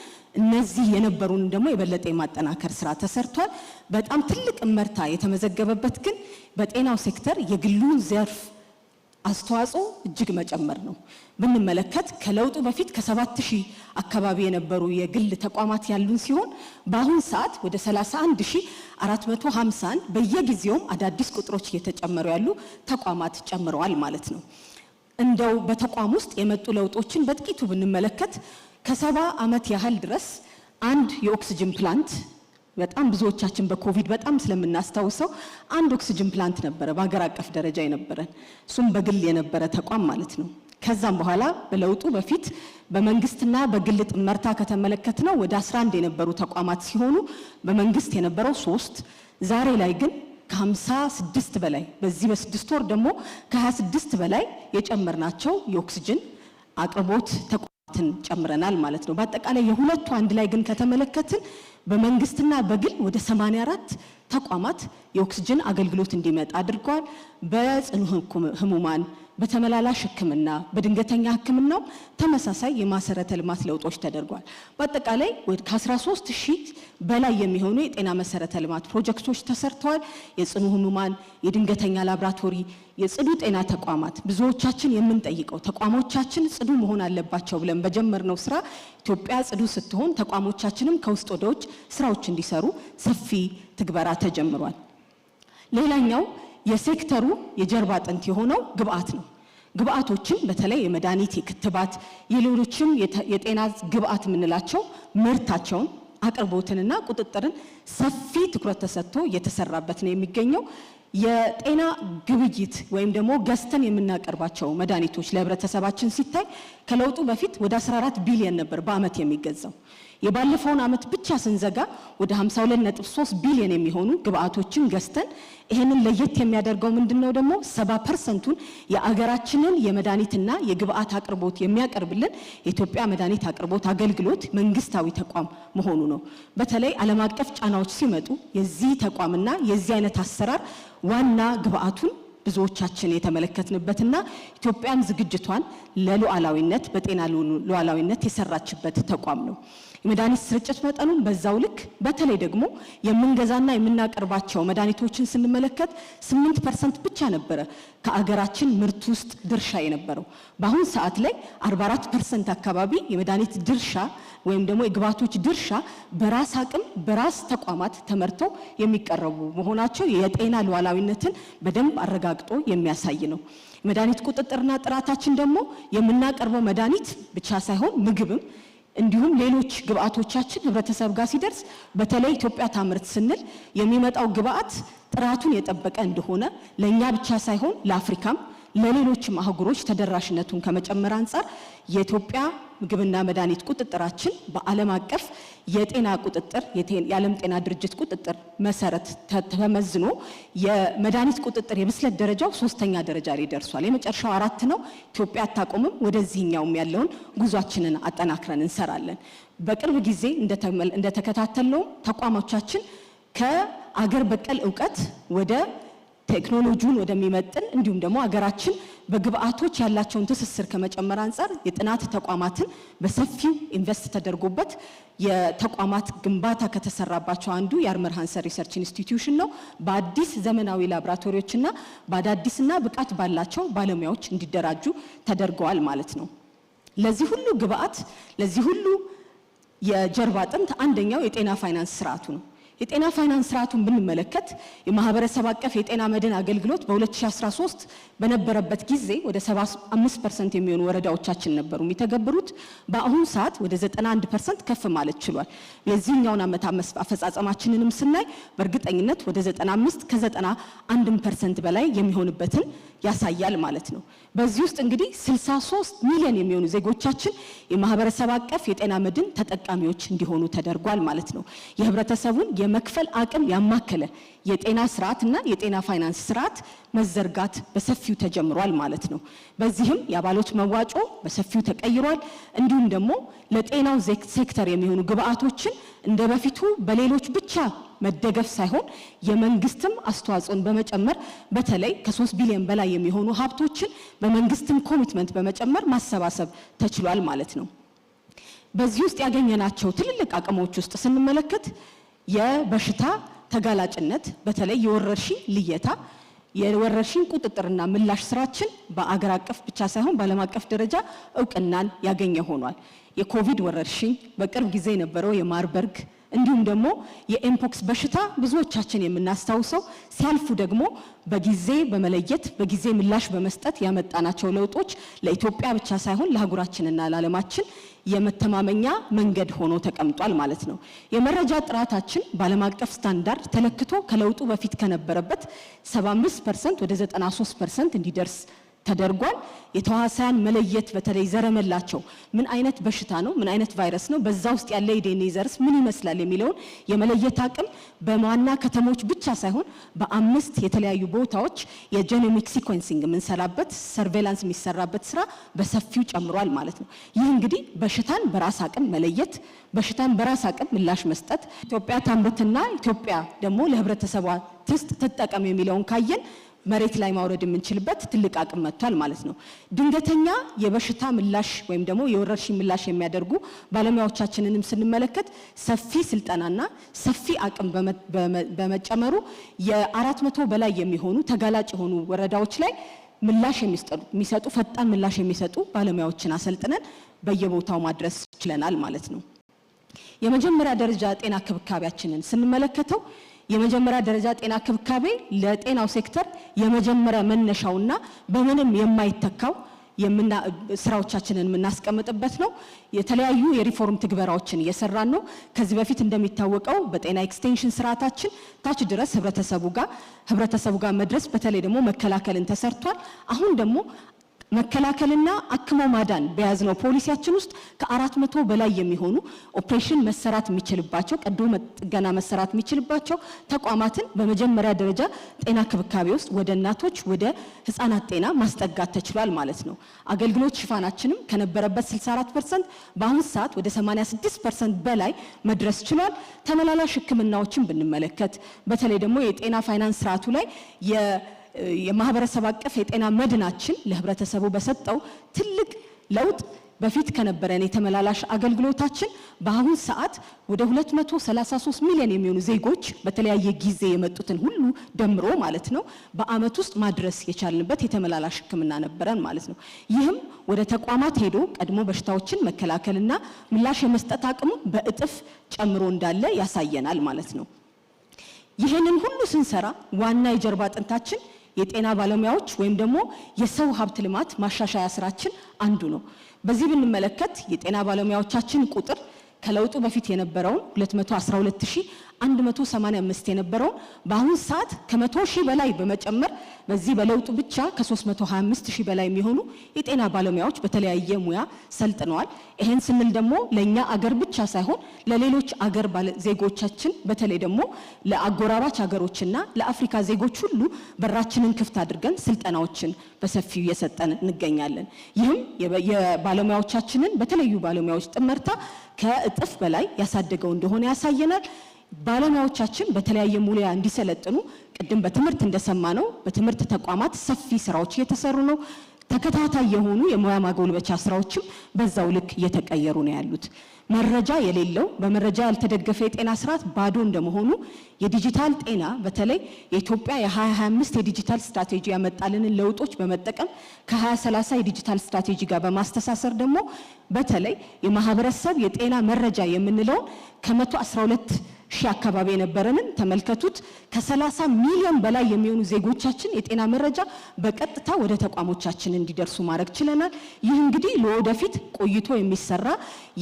እነዚህ የነበሩን ደግሞ የበለጠ የማጠናከር ስራ ተሰርቷል። በጣም ትልቅ እመርታ የተመዘገበበት ግን በጤናው ሴክተር የግሉን ዘርፍ አስተዋጽኦ እጅግ መጨመር ነው። ብንመለከት ከለውጡ በፊት ከ7000 አካባቢ የነበሩ የግል ተቋማት ያሉን ሲሆን በአሁን ሰዓት ወደ 31451 በየጊዜውም አዳዲስ ቁጥሮች እየተጨመሩ ያሉ ተቋማት ጨምረዋል ማለት ነው። እንደው በተቋም ውስጥ የመጡ ለውጦችን በጥቂቱ ብንመለከት ከ70 ዓመት ያህል ድረስ አንድ የኦክሲጅን ፕላንት በጣም ብዙዎቻችን በኮቪድ በጣም ስለምናስታውሰው አንድ ኦክሲጅን ፕላንት ነበረ በአገር አቀፍ ደረጃ የነበረን፣ እሱም በግል የነበረ ተቋም ማለት ነው። ከዛም በኋላ በለውጡ በፊት በመንግስትና በግል ጥምርታ ከተመለከትነው ወደ 11 የነበሩ ተቋማት ሲሆኑ በመንግስት የነበረው 3፣ ዛሬ ላይ ግን ከ56 በላይ በዚህ በ6 ወር ደግሞ ከ26 በላይ የጨመርናቸው የኦክሲጅን አቅርቦት ተቋማትን ጨምረናል ማለት ነው። በአጠቃላይ የሁለቱ አንድ ላይ ግን ከተመለከትን በመንግስትና በግል ወደ 84 ተቋማት የኦክሲጅን አገልግሎት እንዲመጣ አድርገዋል። በጽኑ ህሙማን በተመላላሽ ሕክምና በድንገተኛ ሕክምናው ተመሳሳይ የመሰረተ ልማት ለውጦች ተደርጓል። በአጠቃላይ ከ13000 በላይ የሚሆኑ የጤና መሰረተ ልማት ፕሮጀክቶች ተሰርተዋል። የጽኑ ህሙማን የድንገተኛ ላብራቶሪ የጽዱ ጤና ተቋማት ብዙዎቻችን የምንጠይቀው ተቋሞቻችን ጽዱ መሆን አለባቸው ብለን በጀመርነው ስራ ኢትዮጵያ ጽዱ ስትሆን ተቋሞቻችንም ከውስጥ ወደ ውጭ ስራዎች እንዲሰሩ ሰፊ ትግበራ ተጀምሯል። ሌላኛው የሴክተሩ የጀርባ አጥንት የሆነው ግብአት ነው። ግብአቶችን በተለይ የመድኃኒት የክትባት የሌሎችም የጤና ግብአት የምንላቸው ምርታቸውን አቅርቦትንና ቁጥጥርን ሰፊ ትኩረት ተሰጥቶ እየተሰራበት ነው የሚገኘው። የጤና ግብይት ወይም ደግሞ ገዝተን የምናቀርባቸው መድኃኒቶች ለህብረተሰባችን ሲታይ ከለውጡ በፊት ወደ 14 ቢሊዮን ነበር በአመት የሚገዛው። የባለፈውን አመት ብቻ ስንዘጋ ወደ 52.3 ቢሊዮን የሚሆኑ ግብአቶችን ገዝተን ይሄንን ለየት የሚያደርገው ምንድነው ደግሞ 70%ን የአገራችንን የመድኃኒትና የግብአት አቅርቦት የሚያቀርብልን የኢትዮጵያ መድኃኒት አቅርቦት አገልግሎት መንግስታዊ ተቋም መሆኑ ነው። በተለይ ዓለም አቀፍ ጫናዎች ሲመጡ የዚህ ተቋምና የዚህ አይነት አሰራር ዋና ግብአቱን ብዙዎቻችን የተመለከትንበትና ኢትዮጵያም ዝግጅቷን ለሉዓላዊነት በጤና ሉዓላዊነት የሰራችበት ተቋም ነው። የመድኃኒት ስርጭት መጠኑን በዛው ልክ በተለይ ደግሞ የምንገዛና የምናቀርባቸው መድኃኒቶችን ስንመለከት 8% ብቻ ነበረ ከአገራችን ምርት ውስጥ ድርሻ የነበረው። በአሁን ሰዓት ላይ 44% አካባቢ የመድኃኒት ድርሻ ወይም ደግሞ የግብአቶች ድርሻ በራስ አቅም በራስ ተቋማት ተመርተው የሚቀርቡ መሆናቸው የጤና ሉዓላዊነትን በደንብ አረጋግጦ የሚያሳይ ነው። የመድኃኒት ቁጥጥርና ጥራታችን ደግሞ የምናቀርበው መድኃኒት ብቻ ሳይሆን ምግብም እንዲሁም ሌሎች ግብአቶቻችን ህብረተሰብ ጋር ሲደርስ በተለይ ኢትዮጵያ ታምርት ስንል የሚመጣው ግብአት ጥራቱን የጠበቀ እንደሆነ ለኛ ብቻ ሳይሆን ለአፍሪካም ለሌሎችም አህጉሮች ተደራሽነቱን ከመጨመር አንፃር የኢትዮጵያ ምግብና መድኃኒት ቁጥጥራችን በዓለም አቀፍ የጤና ቁጥጥር የዓለም ጤና ድርጅት ቁጥጥር መሰረት ተመዝኖ የመድኃኒት ቁጥጥር የብስለት ደረጃው 3ኛ ደረጃ ላይ ደርሷል። የመጨረሻው 4 ነው። ኢትዮጵያ አታቆምም። ወደዚህኛውም ያለውን ጉዟችንን አጠናክረን እንሰራለን። በቅርብ ጊዜ እንደተከታተልነው ተቋሞቻችን ከአገር በቀል ዕውቀት ወደ ቴክኖሎጂውን ወደሚመጥን እንዲሁም ደግሞ አገራችን በግብአቶች ያላቸውን ትስስር ከመጨመር አንፃር የጥናት ተቋማትን በሰፊው ኢንቨስት ተደርጎበት የተቋማት ግንባታ ከተሰራባቸው አንዱ የአርመር ሃንሰን ሪሰርች ኢንስቲትዩሽን ነው። በአዲስ ዘመናዊ ላቦራቶሪዎችና በአዳዲስና ብቃት ባላቸው ባለሙያዎች እንዲደራጁ ተደርገዋል ማለት ነው። ለዚህ ሁሉ ግብአት ለዚህ ሁሉ የጀርባ አጥንት አንደኛው የጤና ፋይናንስ ስርዓቱ ነው። የጤና ፋይናንስ ስርዓቱን ብንመለከት የማህበረሰብ አቀፍ የጤና መድን አገልግሎት በ2013 በነበረበት ጊዜ ወደ 75% የሚሆኑ ወረዳዎቻችን ነበሩ የሚተገብሩት። በአሁኑ ሰዓት ወደ 91% ከፍ ማለት ችሏል። የዚህኛውን ዓመት አፈጻጸማችንንም ስናይ በእርግጠኝነት ወደ 95 ከ91% በላይ የሚሆንበትን ያሳያል ማለት ነው። በዚህ ውስጥ እንግዲህ 63 ሚሊዮን የሚሆኑ ዜጎቻችን የማህበረሰብ አቀፍ የጤና መድን ተጠቃሚዎች እንዲሆኑ ተደርጓል ማለት ነው። የህብረተሰቡን የመክፈል አቅም ያማከለ የጤና ስርዓትና የጤና ፋይናንስ ስርዓት መዘርጋት በሰፊው ተጀምሯል ማለት ነው። በዚህም የአባሎች መዋጮ በሰፊው ተቀይሯል። እንዲሁም ደግሞ ለጤናው ሴክተር የሚሆኑ ግብአቶችን እንደበፊቱ በሌሎች ብቻ መደገፍ ሳይሆን የመንግስትም አስተዋጽኦን በመጨመር በተለይ ከ3 ቢሊዮን በላይ የሚሆኑ ሀብቶችን በመንግስትም ኮሚትመንት በመጨመር ማሰባሰብ ተችሏል ማለት ነው። በዚህ ውስጥ ያገኘናቸው ትልልቅ አቅሞች ውስጥ ስንመለከት የበሽታ ተጋላጭነት በተለይ የወረርሽኝ ልየታ የወረርሽኝ ቁጥጥርና ምላሽ ስራችን በአገር አቀፍ ብቻ ሳይሆን በዓለም አቀፍ ደረጃ እውቅናን ያገኘ ሆኗል። የኮቪድ ወረርሽኝ በቅርብ ጊዜ የነበረው የማርበርግ እንዲሁም ደግሞ የኤምፖክስ በሽታ ብዙዎቻችን የምናስታውሰው ሲያልፉ ደግሞ በጊዜ በመለየት በጊዜ ምላሽ በመስጠት ያመጣናቸው ለውጦች ለኢትዮጵያ ብቻ ሳይሆን ለአህጉራችንና ለዓለማችን የመተማመኛ መንገድ ሆኖ ተቀምጧል ማለት ነው። የመረጃ ጥራታችን በዓለም አቀፍ ስታንዳርድ ተለክቶ ከለውጡ በፊት ከነበረበት 75% ወደ 93% እንዲደርስ ተደርጓል። የተዋሳያን መለየት በተለይ ዘረመላቸው ምን አይነት በሽታ ነው፣ ምን አይነት ቫይረስ ነው፣ በዛ ውስጥ ያለ የዲኤንኤ ዘርስ ምን ይመስላል የሚለውን የመለየት አቅም በማና ከተሞች ብቻ ሳይሆን በ5 የተለያዩ ቦታዎች የጄኖሚክ ሲኮንሲንግ የምንሰራበት ሰርቬላንስ የሚሰራበት ስራ በሰፊው ጨምሯል ማለት ነው። ይህ እንግዲህ በሽታን በራስ አቅም መለየት፣ በሽታን በራስ አቅም ምላሽ መስጠት፣ ኢትዮጵያ ታምርትና ኢትዮጵያ ደግሞ ለህብረተሰቧ ትጠቀም የሚለውን ካየን መሬት ላይ ማውረድ የምንችልበት ትልቅ አቅም መጥቷል ማለት ነው። ድንገተኛ የበሽታ ምላሽ ወይም ደግሞ የወረርሽኝ ምላሽ የሚያደርጉ ባለሙያዎቻችንንም ስንመለከት ሰፊ ስልጠናና ሰፊ አቅም በመጨመሩ የ400 በላይ የሚሆኑ ተጋላጭ የሆኑ ወረዳዎች ላይ ምላሽ የሚሰጡ ፈጣን ምላሽ የሚሰጡ ባለሙያዎችን አሰልጥነን በየቦታው ማድረስ ችለናል ማለት ነው። የመጀመሪያ ደረጃ ጤና ክብካቤያችንን ስንመለከተው የመጀመሪያ ደረጃ ጤና ክብካቤ ለጤናው ሴክተር የመጀመሪያ መነሻውና በምንም የማይተካው ስራዎቻችንን የምናስቀምጥበት ነው። የተለያዩ የሪፎርም ትግበራዎችን እየሰራን ነው። ከዚህ በፊት እንደሚታወቀው በጤና ኤክስቴንሽን ስርዓታችን ታች ድረስ ህብረተሰቡ ጋር መድረስ በተለይ ደግሞ መከላከልን ተሰርቷል። አሁን ደግሞ መከላከልና አክሞ ማዳን በያዝነው ፖሊሲያችን ውስጥ ከ400 በላይ የሚሆኑ ኦፕሬሽን መሰራት የሚችልባቸው ቀዶ ጥገና መሰራት የሚችልባቸው ተቋማትን በመጀመሪያ ደረጃ ጤና ክብካቤ ውስጥ ወደ እናቶች ወደ ህፃናት ጤና ማስጠጋት ተችሏል ማለት ነው። አገልግሎት ሽፋናችንም ከነበረበት 64% በአሁን ሰዓት ወደ 86% በላይ መድረስ ችሏል። ተመላላሽ ህክምናዎችን ብንመለከት በተለይ ደግሞ የጤና ፋይናንስ ስርዓቱ ላይ የማህበረሰብ አቀፍ የጤና መድናችን ለህብረተሰቡ በሰጠው ትልቅ ለውጥ በፊት ከነበረን የተመላላሽ አገልግሎታችን በአሁን ሰዓት ወደ 233 ሚሊዮን የሚሆኑ ዜጎች በተለያየ ጊዜ የመጡትን ሁሉ ደምሮ ማለት ነው በአመት ውስጥ ማድረስ የቻልንበት የተመላላሽ ህክምና ነበረን ማለት ነው። ይህም ወደ ተቋማት ሄዶ ቀድሞ በሽታዎችን መከላከልና ምላሽ የመስጠት አቅሙ በእጥፍ ጨምሮ እንዳለ ያሳየናል ማለት ነው። ይህንን ሁሉ ስንሰራ ዋና የጀርባ አጥንታችን የጤና ባለሙያዎች ወይም ደግሞ የሰው ሀብት ልማት ማሻሻያ ስራችን አንዱ ነው። በዚህ ብንመለከት የጤና ባለሙያዎቻችን ቁጥር ከለውጡ በፊት የነበረውን 218185 የነበረውን በአሁን ሰዓት ከ100,000 በላይ በመጨመር በዚህ በለውጡ ብቻ ከ325,000 በላይ የሚሆኑ የጤና ባለሙያዎች በተለያየ ሙያ ሰልጥነዋል። ይሄን ስንል ደግሞ ለኛ አገር ብቻ ሳይሆን ለሌሎች አገር ዜጎቻችን በተለይ ደግሞ ለአጎራባች አገሮችና ለአፍሪካ ዜጎች ሁሉ በራችንን ክፍት አድርገን ስልጠናዎችን በሰፊው እየሰጠን እንገኛለን። ይህም የባለሙያዎቻችንን በተለያዩ ባለሙያዎች ጥምርታ ከእጥፍ በላይ ያሳደገው እንደሆነ ያሳየናል። ባለሙያዎቻችን በተለያየ ሙያ እንዲሰለጥኑ ቅድም በትምህርት እንደሰማነው በትምህርት ተቋማት ሰፊ ስራዎች እየተሰሩ ነው። ተከታታይ የሆኑ የሙያ ማጎልበቻ ስራዎችም በዛው ልክ እየተቀየሩ ነው ያሉት። መረጃ የሌለው በመረጃ ያልተደገፈ የጤና ስርዓት ባዶ እንደመሆኑ የዲጂታል ጤና በተለይ የኢትዮጵያ የ2025 የዲጂታል ስትራቴጂ ያመጣልንን ለውጦች በመጠቀም ከ2030 የዲጂታል ስትራቴጂ ጋር በማስተሳሰር ደግሞ በተለይ የማህበረሰብ የጤና መረጃ የምንለው ከ112,000 አካባቢ የነበረንን ተመልከቱት። ከ30 ሚሊዮን በላይ የሚሆኑ ዜጎቻችን የጤና መረጃ በቀጥታ ወደ ተቋሞቻችን እንዲደርሱ ማድረግ ችለናል። ይህ እንግዲህ ለወደፊት ቆይቶ የሚሰራ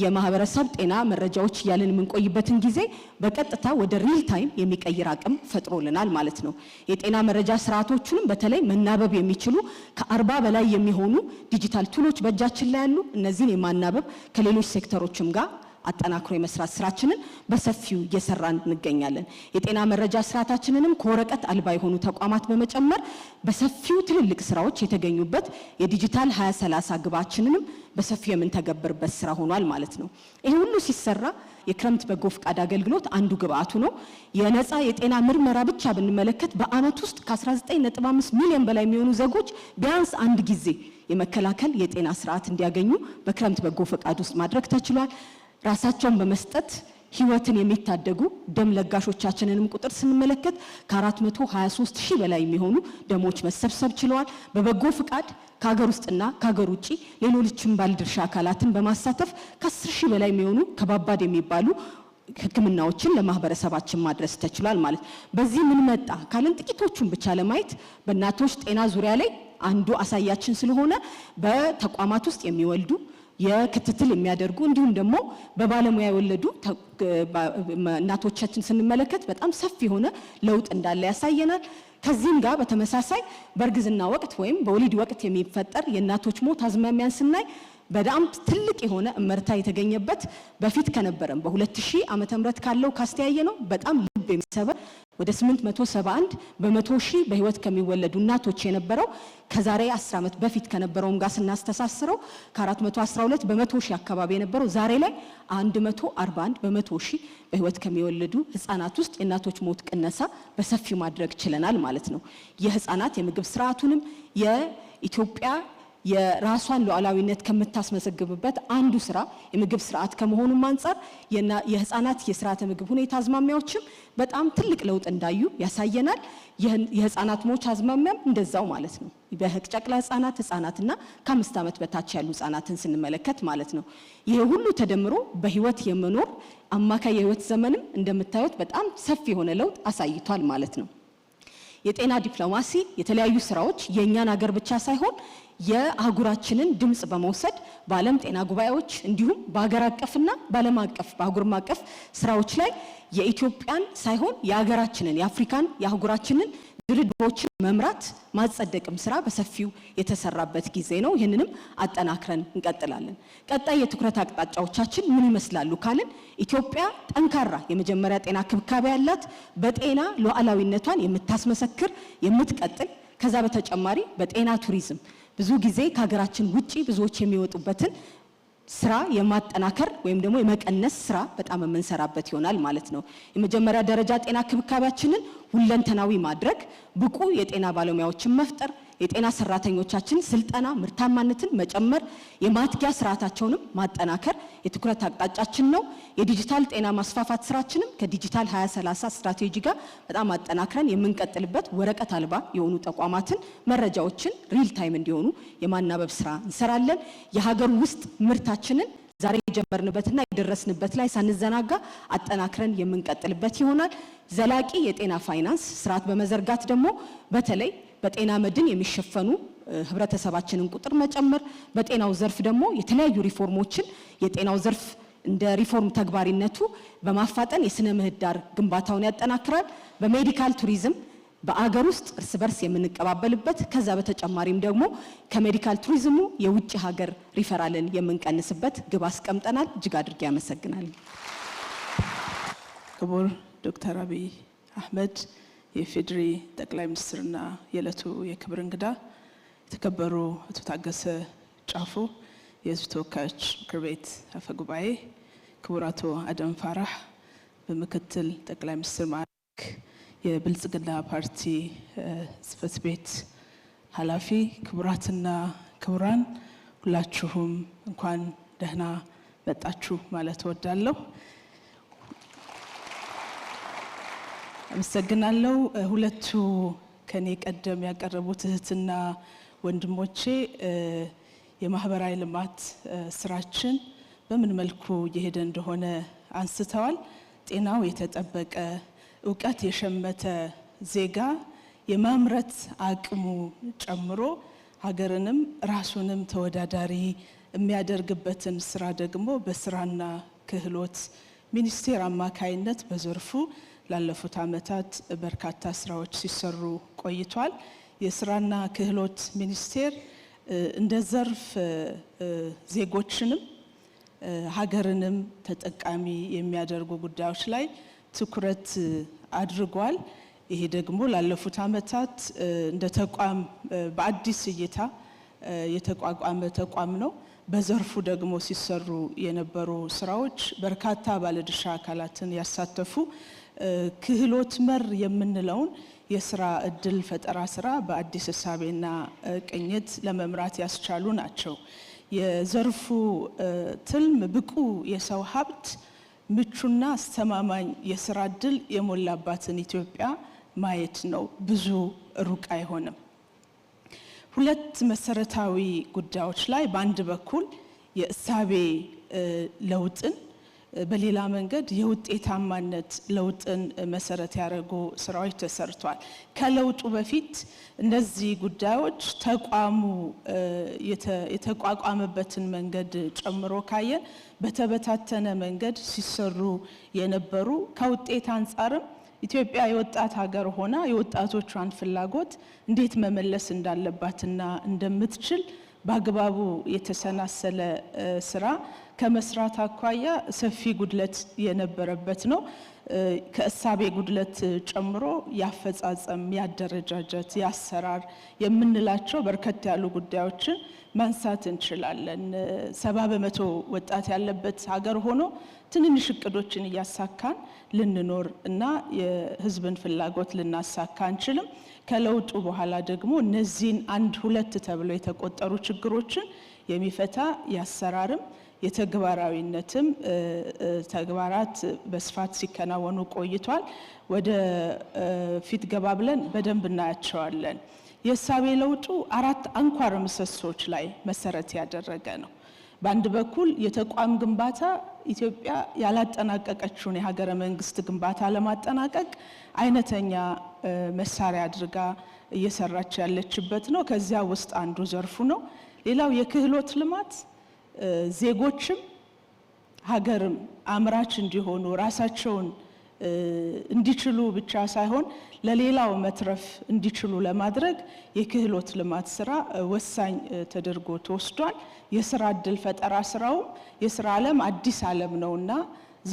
የማህበረሰብ ጤና መረጃዎች ያለን የምንቆይበትን ጊዜ በቀጥታ ወደ ሪል ታይም የሚቀይር አቅም ፈጥሮልናል ማለት ነው። የጤና መረጃ ስርዓቶቹንም በተለይ መናበብ የሚችሉ ከ40 በላይ የሚሆኑ ዲጂታል ቱሎች በእጃችን ላይ ያሉ እነዚህን የማናበብ ከሌሎች ሴክተሮችም ጋር አጠናክሮ የመስራት ስራችንን በሰፊው እየሰራን እንገኛለን። የጤና መረጃ ስርዓታችንንም ከወረቀት አልባ የሆኑ ተቋማት በመጨመር በሰፊው ትልልቅ ስራዎች የተገኙበት የዲጂታል 2030 ግባችንንም በሰፊው የምንተገብርበት ስራ ሆኗል ማለት ነው። ይሄ ሁሉ ሲሰራ የክረምት በጎ ፍቃድ አገልግሎት አንዱ ግብአቱ ነው። የነፃ የጤና ምርመራ ብቻ ብንመለከት በአመት ውስጥ ከ19.5 ሚሊዮን በላይ የሚሆኑ ዜጎች ቢያንስ አንድ ጊዜ የመከላከል የጤና ስርዓት እንዲያገኙ በክረምት በጎ ፍቃድ ውስጥ ማድረግ ተችሏል። ራሳቸውን በመስጠት ህይወትን የሚታደጉ ደም ለጋሾቻችንንም ቁጥር ስንመለከት ከ423,000 በላይ የሚሆኑ ደሞች መሰብሰብ ችለዋል። በበጎ ፍቃድ ከሀገር ውስጥና ከሀገር ውጪ ሌሎችም ባለድርሻ አካላትን በማሳተፍ ከ10,000 በላይ የሚሆኑ ከባባድ የሚባሉ ህክምናዎችን ለማህበረሰባችን ማድረስ ተችሏል ማለት። በዚህ ምን መጣ ካልን ጥቂቶቹን ብቻ ለማየት በእናቶች ጤና ዙሪያ ላይ አንዱ አሳያችን ስለሆነ በተቋማት ውስጥ የሚወልዱ የክትትል የሚያደርጉ እንዲሁም ደግሞ በባለሙያ የወለዱ እናቶቻችን ስንመለከት በጣም ሰፊ የሆነ ለውጥ እንዳለ ያሳየናል። ከዚህም ጋር በተመሳሳይ በእርግዝና ወቅት ወይም በወሊድ ወቅት የሚፈጠር የእናቶች ሞት አዝማሚያን ስናይ በጣም ትልቅ የሆነ እመርታ የተገኘበት በፊት ከነበረን በ2000 ዓመተ ምህረት ካለው ካስተያየ ነው በጣም ልብ የሚሰበር ወደ 871 በመቶ ሺህ በህይወት ከሚወለዱ እናቶች የነበረው ከዛሬ 10 ዓመት በፊት ከነበረውም ጋር ስናስተሳስረው ከ412 በመቶ ሺህ አካባቢ የነበረው ዛሬ ላይ 141 በመቶ ሺህ በህይወት ከሚወለዱ ህፃናት ውስጥ የእናቶች ሞት ቅነሳ በሰፊው ማድረግ ችለናል ማለት ነው። የህፃናት የምግብ ስርዓቱንም የኢትዮጵያ የራሷን ሉዓላዊነት ከምታስመዘግብበት አንዱ ስራ የምግብ ስርዓት ከመሆኑም አንፃር የህፃናት የስርዓተ ምግብ ሁኔታ አዝማሚያዎችም በጣም ትልቅ ለውጥ እንዳዩ ያሳየናል። የህፃናት ሞት አዝማሚያም እንደዛው ማለት ነው። በጨቅላ ህፃናትና ከ5 ዓመት በታች ያሉ ህፃናትን ስንመለከት ማለት ነው። ይሄ ሁሉ ተደምሮ በህይወት የመኖር አማካይ የህይወት ዘመንም እንደምታዩት በጣም ሰፊ የሆነ ለውጥ አሳይቷል ማለት ነው። የጤና ዲፕሎማሲ የተለያዩ ስራዎች የኛን ሀገር ብቻ ሳይሆን የአህጉራችንን ድምጽ በመውሰድ በዓለም ጤና ጉባኤዎች እንዲሁም በአገር አቀፍና በዓለም አቀፍ በአህጉር አቀፍ ስራዎች ላይ የኢትዮጵያን ሳይሆን የሀገራችንን የአፍሪካን የአህጉራችንን ድርድሮችን መምራት ማጸደቅም ስራ በሰፊው የተሰራበት ጊዜ ነው። ይህንንም አጠናክረን እንቀጥላለን። ቀጣይ የትኩረት አቅጣጫዎቻችን ምን ይመስላሉ ካልን ኢትዮጵያ ጠንካራ የመጀመሪያ ጤና ክብካቤ ያላት በጤና ሉዓላዊነቷን የምታስመሰክር የምትቀጥል ከዛ በተጨማሪ በጤና ቱሪዝም ብዙ ጊዜ ከሀገራችን ውጪ ብዙዎች የሚወጡበትን ስራ የማጠናከር ወይም ደግሞ የመቀነስ ስራ በጣም የምንሰራበት ይሆናል ማለት ነው። የመጀመሪያ ደረጃ ጤና ክብካቤያችንን ሁለንተናዊ ማድረግ፣ ብቁ የጤና ባለሙያዎችን መፍጠር፣ የጤና ሰራተኞቻችን ስልጠና ምርታማነትን መጨመር፣ የማትጊያ ስርዓታቸውንም ማጠናከር የትኩረት አቅጣጫችን ነው። የዲጂታል ጤና ማስፋፋት ስራችንም ከዲጂታል 2030 ስትራቴጂ ጋር በጣም አጠናክረን የምንቀጥልበት ወረቀት አልባ የሆኑ ተቋማትን መረጃዎችን ሪል ታይም እንዲሆኑ የማናበብ ስራ እንሰራለን። የሀገር ውስጥ ምርታችንን ዛሬ የጀመርንበትና የደረስንበት ላይ ሳንዘናጋ አጠናክረን የምንቀጥልበት ይሆናል። ዘላቂ የጤና ፋይናንስ ስርዓት በመዘርጋት ደግሞ በተለይ በጤና መድን የሚሸፈኑ ህብረተሰባችንን ቁጥር መጨመር፣ በጤናው ዘርፍ ደግሞ የተለያዩ ሪፎርሞችን የጤናው ዘርፍ እንደ ሪፎርም ተግባሪነቱ በማፋጠን የስነ ምህዳር ግንባታውን ያጠናክራል። በሜዲካል ቱሪዝም በአገር ውስጥ እርስ በርስ የምንቀባበልበት ከዛ በተጨማሪም ደግሞ ከሜዲካል ቱሪዝሙ የውጭ ሀገር ሪፈራልን የምንቀንስበት ግብ አስቀምጠናል። እጅግ አድርጌ ያመሰግናል። ክቡር ዶክተር አብይ አህመድ የፌዴሪ ጠቅላይ ሚኒስትርና የዕለቱ የክብር እንግዳ፣ የተከበሩ አቶ ታገሰ ጫፎ የህዝብ ተወካዮች ምክር ቤት አፈ ጉባኤ፣ ክቡር አቶ አደም ፋራህ በምክትል ጠቅላይ ሚኒስትር ማዕረግ የብልጽግና ፓርቲ ጽህፈት ቤት ኃላፊ፣ ክቡራትና ክቡራን ሁላችሁም እንኳን ደህና መጣችሁ ማለት እወዳለሁ። አመሰግናለሁ። ሁለቱ ከኔ ቀደም ያቀረቡት እህትና ወንድሞቼ የማህበራዊ ልማት ስራችን በምን መልኩ እየሄደ እንደሆነ አንስተዋል። ጤናው የተጠበቀ እውቀት የሸመተ ዜጋ የማምረት አቅሙ ጨምሮ ሀገርንም ራሱንም ተወዳዳሪ የሚያደርግበትን ስራ ደግሞ በስራና ክህሎት ሚኒስቴር አማካይነት በዘርፉ ላለፉት ዓመታት በርካታ ስራዎች ሲሰሩ ቆይቷል። የስራና ክህሎት ሚኒስቴር እንደ ዘርፍ ዜጎችንም ሀገርንም ተጠቃሚ የሚያደርጉ ጉዳዮች ላይ ትኩረት አድርጓል። ይሄ ደግሞ ላለፉት ዓመታት እንደ ተቋም በአዲስ እይታ የተቋቋመ ተቋም ነው። በዘርፉ ደግሞ ሲሰሩ የነበሩ ስራዎች በርካታ ባለድርሻ አካላትን ያሳተፉ ክህሎት መር የምንለውን የስራ እድል ፈጠራ ስራ በአዲስ እሳቤና ቅኝት ለመምራት ያስቻሉ ናቸው። የዘርፉ ትልም ብቁ የሰው ሀብት ምቹና አስተማማኝ የስራ እድል የሞላባትን ኢትዮጵያ ማየት ነው። ብዙ ሩቅ አይሆንም። ሁለት መሰረታዊ ጉዳዮች ላይ በአንድ በኩል የእሳቤ ለውጥን በሌላ መንገድ የውጤታማነት ለውጥን መሰረት ያደረጉ ስራዎች ተሰርቷል። ከለውጡ በፊት እነዚህ ጉዳዮች ተቋሙ የተቋቋመበትን መንገድ ጨምሮ ካየን በተበታተነ መንገድ ሲሰሩ የነበሩ ከውጤት አንጻርም ኢትዮጵያ የወጣት ሀገር ሆና የወጣቶቿን ፍላጎት እንዴት መመለስ እንዳለባትና እንደምትችል በአግባቡ የተሰናሰለ ስራ ከመስራት አኳያ ሰፊ ጉድለት የነበረበት ነው። ከእሳቤ ጉድለት ጨምሮ ያፈጻጸም ያደረጃጀት ያሰራር የምንላቸው በርከት ያሉ ጉዳዮችን ማንሳት እንችላለን 70% ወጣት ያለበት ሀገር ሆኖ ትንንሽ እቅዶችን እያሳካን ልንኖር እና የህዝብን ፍላጎት ልናሳካ አንችልም ከለውጡ በኋላ ደግሞ እነዚህን አንድ ሁለት ተብሎ የተቆጠሩ ችግሮችን የሚፈታ ያሰራርም የተግባራዊነትም ተግባራት በስፋት ሲከናወኑ ቆይቷል ወደ ፊት ገባ ብለን በደንብ እናያቸዋለን የእሳቤ ለውጡ አራት አንኳር ምሰሶች ላይ መሰረት ያደረገ ነው በአንድ በኩል የተቋም ግንባታ ኢትዮጵያ ያላጠናቀቀችውን የሀገረ መንግስት ግንባታ ለማጠናቀቅ አይነተኛ መሳሪያ አድርጋ እየሰራች ያለችበት ነው ከዚያ ውስጥ አንዱ ዘርፉ ነው ሌላው የክህሎት ልማት ዜጎችም ሀገርም አምራች እንዲሆኑ ራሳቸውን እንዲችሉ ብቻ ሳይሆን ለሌላው መትረፍ እንዲችሉ ለማድረግ የክህሎት ልማት ስራ ወሳኝ ተደርጎ ተወስዷል የስራ ዕድል ፈጠራ ስራው የስራ ዓለም አዲስ ዓለም ነውና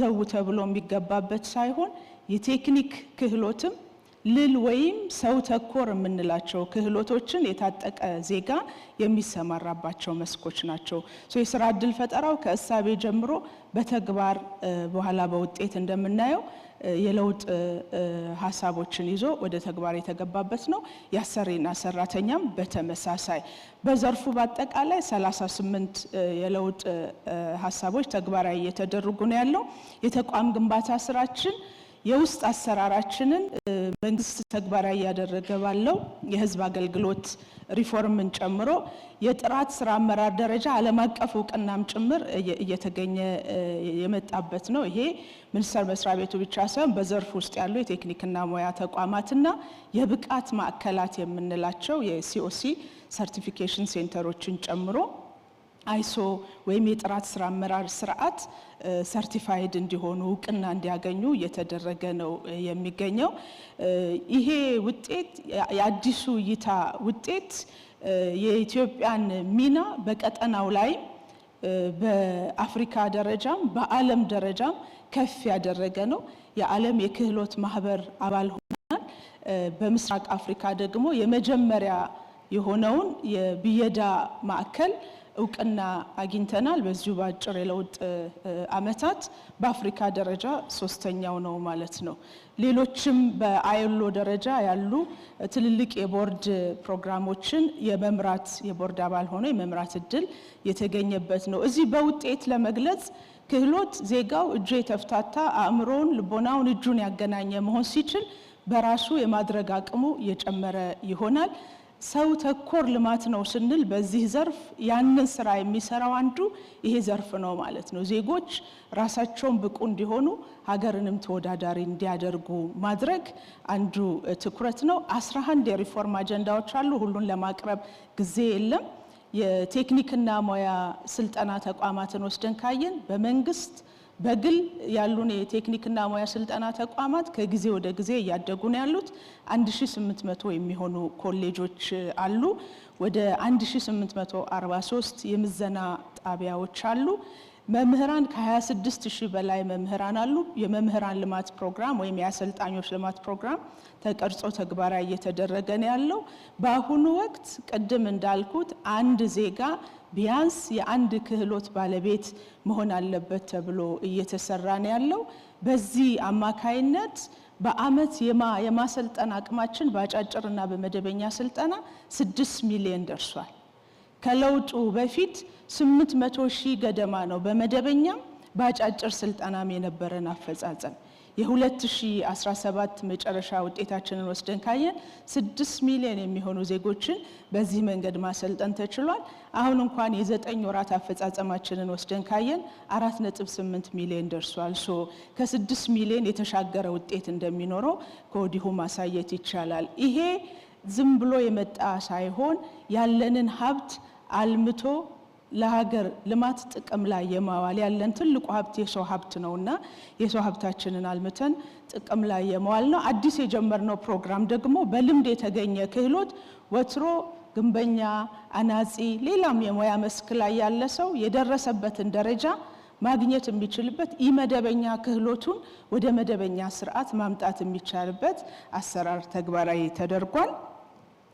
ዘው ተብሎ የሚገባበት ሳይሆን የቴክኒክ ክህሎትም ልል ወይም ሰው ተኮር የምንላቸው ክህሎቶችን የታጠቀ ዜጋ የሚሰማራባቸው መስኮች ናቸው የስራ ዕድል ፈጠራው ከእሳቤ ጀምሮ በተግባር በኋላ በውጤት እንደምናየው የለውጥ ሐሳቦችን ይዞ ወደ ተግባር የተገባበት ነው ያሰሪና ሰራተኛም በተመሳሳይ በዘርፉ በአጠቃላይ 38 የለውጥ ሐሳቦች ተግባራዊ እየተደረጉ ነው ያለው የተቋም ግንባታ ስራችን የውስጥ አሰራራችንን መንግስት ተግባራዊ ያደረገ ባለው የህዝብ አገልግሎት ሪፎርምን ጨምሮ የጥራት ስራ አመራር ደረጃ ዓለም አቀፍ ዕውቅናም ጭምር እየተገኘ የመጣበት ነው ይሄ ሚኒስቴር መስሪያ ቤቱ ብቻ ሳይሆን በዘርፍ ውስጥ ያሉ የቴክኒክና ሙያ ተቋማትና የብቃት ማዕከላት የምንላቸው የሲኦሲ ሰርቲፊኬሽን ሴንተሮችን ጨምሮ አይሶ ወይም የጥራት ስራ አመራር ስርዓት ሰርቲፋይድ እንዲሆኑ ዕውቅና እንዲያገኙ እየተደረገ ነው የሚገኘው ይሄ ውጤት የአዲሱ እይታ ውጤት የኢትዮጵያን ሚና በቀጠናው ላይ በአፍሪካ ደረጃም በዓለም ደረጃም ከፍ ያደረገ ነው የዓለም የክህሎት ማህበር አባል ሆነናል በምስራቅ አፍሪካ ደግሞ የመጀመሪያ የሆነውን የብየዳ ማዕከል ዕውቅና አግኝተናል በዚሁ ባጭር የለውጥ አመታት በአፍሪካ ደረጃ ሶስተኛው ነው ማለት ነው ሌሎችም በአይሎ ደረጃ ያሉ ትልልቅ የቦርድ ፕሮግራሞችን የመምራት የቦርድ አባል ሆኖ የመምራት እድል የተገኘበት ነው እዚህ በውጤት ለመግለጽ ክህሎት ዜጋው እጁ የተፍታታ አእምሮን ልቦናውን እጁን ያገናኘ መሆን ሲችል በራሱ የማድረግ አቅሙ እየጨመረ ይሆናል ሰው ተኮር ልማት ነው ስንል በዚህ ዘርፍ ያንን ስራ የሚሰራው አንዱ ይሄ ዘርፍ ነው ማለት ነው ዜጎች ራሳቸውን ብቁ እንዲሆኑ ሀገርንም ተወዳዳሪ እንዲያደርጉ ማድረግ አንዱ ትኩረት ነው 11 የሪፎርም አጀንዳዎች አሉ ሁሉን ለማቅረብ ጊዜ የለም የቴክኒክና ሙያ ስልጠና ተቋማትን ወስደን ካየን በመንግስት በግል ያሉን የቴክኒክና ሙያ ስልጠና ተቋማት ከጊዜ ወደ ጊዜ ያደጉ ነው ያሉት 1800 የሚሆኑ ኮሌጆች አሉ ወደ 1843 የምዘና ጣቢያዎች አሉ መምህራን ከ26000 በላይ መምህራን አሉ የመምህራን ልማት ፕሮግራም ወይም የአሰልጣኞች ልማት ፕሮግራም ተቀርጾ ተግባራዊ እየተደረገ ነው ያለው በአሁኑ ወቅት ቀደም እንዳልኩት አንድ ዜጋ ቢያንስ የአንድ ክህሎት ባለቤት መሆን አለበት ተብሎ እየተሰራ ነው ያለው በዚህ አማካይነት በአመት የማሰልጠን አቅማችን ባጫጭርና በመደበኛ ስልጠና 6 ሚሊዮን ደርሷል ከለውጡ በፊት 800,000 ገደማ ነው በመደበኛም ባጫጭር ስልጠናም የነበረን አፈጻጸም የ2017 መጨረሻ ውጤታችንን ወስደን ካየን 6 ሚሊዮን የሚሆኑ ዜጎችን በዚህ መንገድ ማሰልጠን ተችሏል አሁን እንኳን የ9 ወራት አፈጻጸማችንን ወስደን ካየን 4.8 ሚሊዮን ደርሷል ከ6 ሚሊዮን የተሻገረ ውጤት እንደሚኖረው ከወዲሁ ማሳየት ይቻላል ይሄ ዝም ብሎ የመጣ ሳይሆን ያለንን ሀብት አልምቶ ለሀገር ልማት ጥቅም ላይ የማዋል ያለን ትልቁ ሀብት የሰው ሀብት ነውና የሰው ሀብታችንን አልምተን ጥቅም ላይ የማዋል ነው አዲስ የጀመርነው ፕሮግራም ደግሞ በልምድ የተገኘ ክህሎት ወትሮ ግንበኛ አናጺ ሌላም የሙያ መስክ ላይ ያለ ሰው የደረሰበትን ደረጃ ማግኘት የሚችልበት ኢመደበኛ ክህሎቱን ወደ መደበኛ ስርዓት ማምጣት የሚቻልበት አሰራር ተግባራዊ ተደርጓል።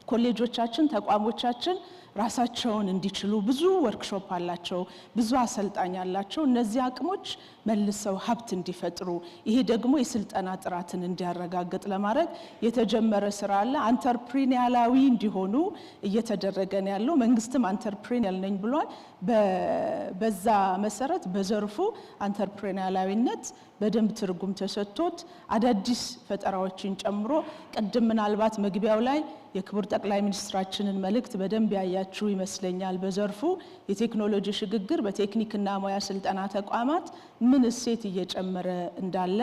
ኮሌጆቻችን ተቋሞቻችን ራሳቸውን እንዲችሉ ብዙ ወርክሾፕ አላቸው፣ ብዙ አሰልጣኝ አላቸው። እነዚህ አቅሞች መልሰው ሀብት እንዲፈጥሩ ይሄ ደግሞ የስልጠና ጥራትን እንዲያረጋግጥ ለማድረግ የተጀመረ ስራ አለ። አንተርፕሪኒያላዊ እንዲሆኑ እየተደረገ ነው ያለው። መንግስትም አንተርፕሪኒያል ነኝ ብሏል። በዛ መሰረት በዘርፉ አንተርፕሪኒያላዊነት በደንብ ትርጉም ተሰጥቶት አዳዲስ ፈጠራዎችን ጨምሮ ቅድም ምናልባት መግቢያው ላይ የክቡር ጠቅላይ ሚኒስትራችንን መልእክት በደንብ ያያችሁ ይመስለኛል። በዘርፉ የቴክኖሎጂ ሽግግር በቴክኒክና ሙያ ስልጠና ተቋማት ምን እሴት እየጨመረ እንዳለ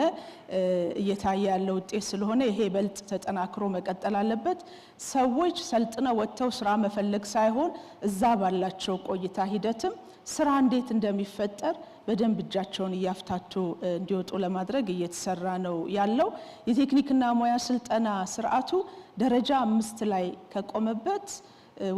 እየታየ ያለው ውጤት ስለሆነ ይሄ በልጥ ተጠናክሮ መቀጠል አለበት። ሰዎች ሰልጥነው ወጥተው ስራ መፈለግ ሳይሆን እዛ ባላቸው ቆይታ ሂደትም ስራ እንዴት እንደሚፈጠር በደንብ እጃቸውን እያፍታቱ እንዲወጡ ለማድረግ እየተሰራ ነው ያለው። የቴክኒክና ሙያ ስልጠና ስርዓቱ ደረጃ 5 ላይ ከቆመበት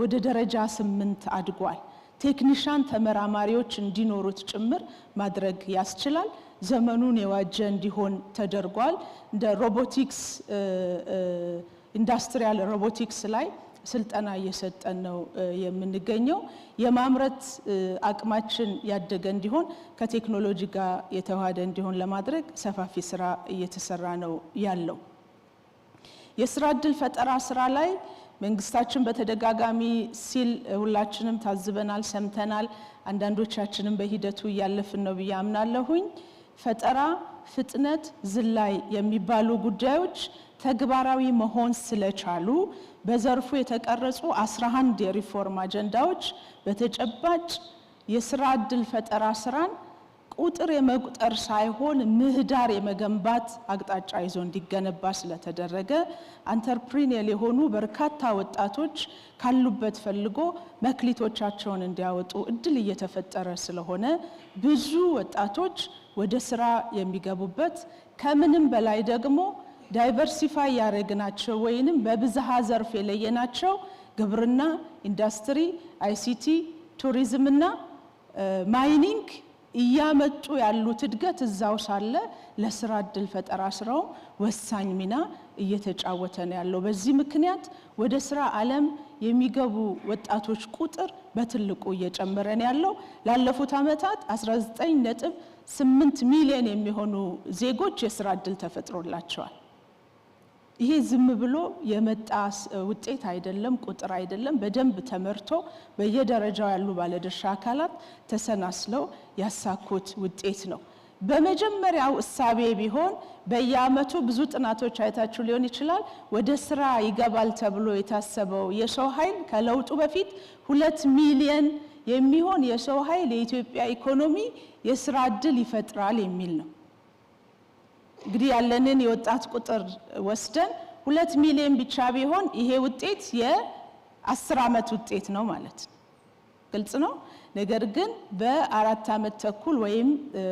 ወደ ደረጃ 8 አድጓል። ቴክኒሻን ተመራማሪዎች እንዲኖሩት ጭምር ማድረግ ያስችላል። ዘመኑን የዋጀ እንዲሆን ተደርጓል። እንደ ሮቦቲክስ ኢንዱስትሪያል ሮቦቲክስ ላይ ስልጠና እየሰጠን ነው የምንገኘው። የማምረት አቅማችን ያደገ እንዲሆን ከቴክኖሎጂ ጋር የተዋሃደ እንዲሆን ለማድረግ ሰፋፊ ስራ እየተሰራ ነው ያለው። የስራ ዕድል ፈጠራ ስራ ላይ መንግስታችን በተደጋጋሚ ሲል ሁላችንም ታዝበናል፣ ሰምተናል። አንዳንዶቻችንም በሂደቱ እያለፍን ነው ብዬ አምናለሁኝ። ፈጠራ፣ ፍጥነት፣ ዝላይ የሚባሉ ጉዳዮች ተግባራዊ መሆን ስለቻሉ በዘርፉ የተቀረጹ 11 የሪፎርም አጀንዳዎች በተጨባጭ የስራ ዕድል ፈጠራ ስራን ቁጥር የመቁጠር ሳይሆን ምህዳር የመገንባት አቅጣጫ ይዞ እንዲገነባ ስለተደረገ አንተርፕሪኒየር የሆኑ በርካታ ወጣቶች ካሉበት ፈልጎ መክሊቶቻቸውን እንዲያወጡ እድል እየተፈጠረ ስለሆነ ብዙ ወጣቶች ወደ ስራ የሚገቡበት ከምንም በላይ ደግሞ ዳይቨርሲፋይ ያደረግናቸው ወይንም በብዝሃ ዘርፍ የለየናቸው ግብርና፣ ኢንዱስትሪ፣ አይሲቲ፣ ቱሪዝምና ማይኒንግ እያመጡ ያሉት እድገት እዛው ሳለ ለስራ ዕድል ፈጠራ ስራው ወሳኝ ሚና እየተጫወተ ነው ያለው። በዚህ ምክንያት ወደ ስራ ዓለም የሚገቡ ወጣቶች ቁጥር በትልቁ እየጨመረ ነው ያለው። ላለፉት ዓመታት 19.8 ሚሊዮን የሚሆኑ ዜጎች የስራ ዕድል ተፈጥሮላቸዋል። ይሄ ዝም ብሎ የመጣ ውጤት አይደለም፣ ቁጥር አይደለም። በደንብ ተመርቶ በየደረጃው ያሉ ባለድርሻ አካላት ተሰናስለው ያሳኩት ውጤት ነው። በመጀመሪያው እሳቤ ቢሆን በየአመቱ ብዙ ጥናቶች አይታችሁ ሊሆን ይችላል። ወደ ስራ ይገባል ተብሎ የታሰበው የሰው ኃይል ከለውጡ በፊት 2 ሚሊዮን የሚሆን የሰው ኃይል የኢትዮጵያ ኢኮኖሚ የስራ ዕድል ይፈጥራል የሚል ነው። እንግዲህ ያለንን የወጣት ቁጥር ወስደን 2 ሚሊዮን ብቻ ቢሆን ይሄ ውጤት የ10 ዓመት ውጤት ነው ማለት ነው። ግልጽ ነው። ነገር ግን በ4 ዓመት ተኩል ወይም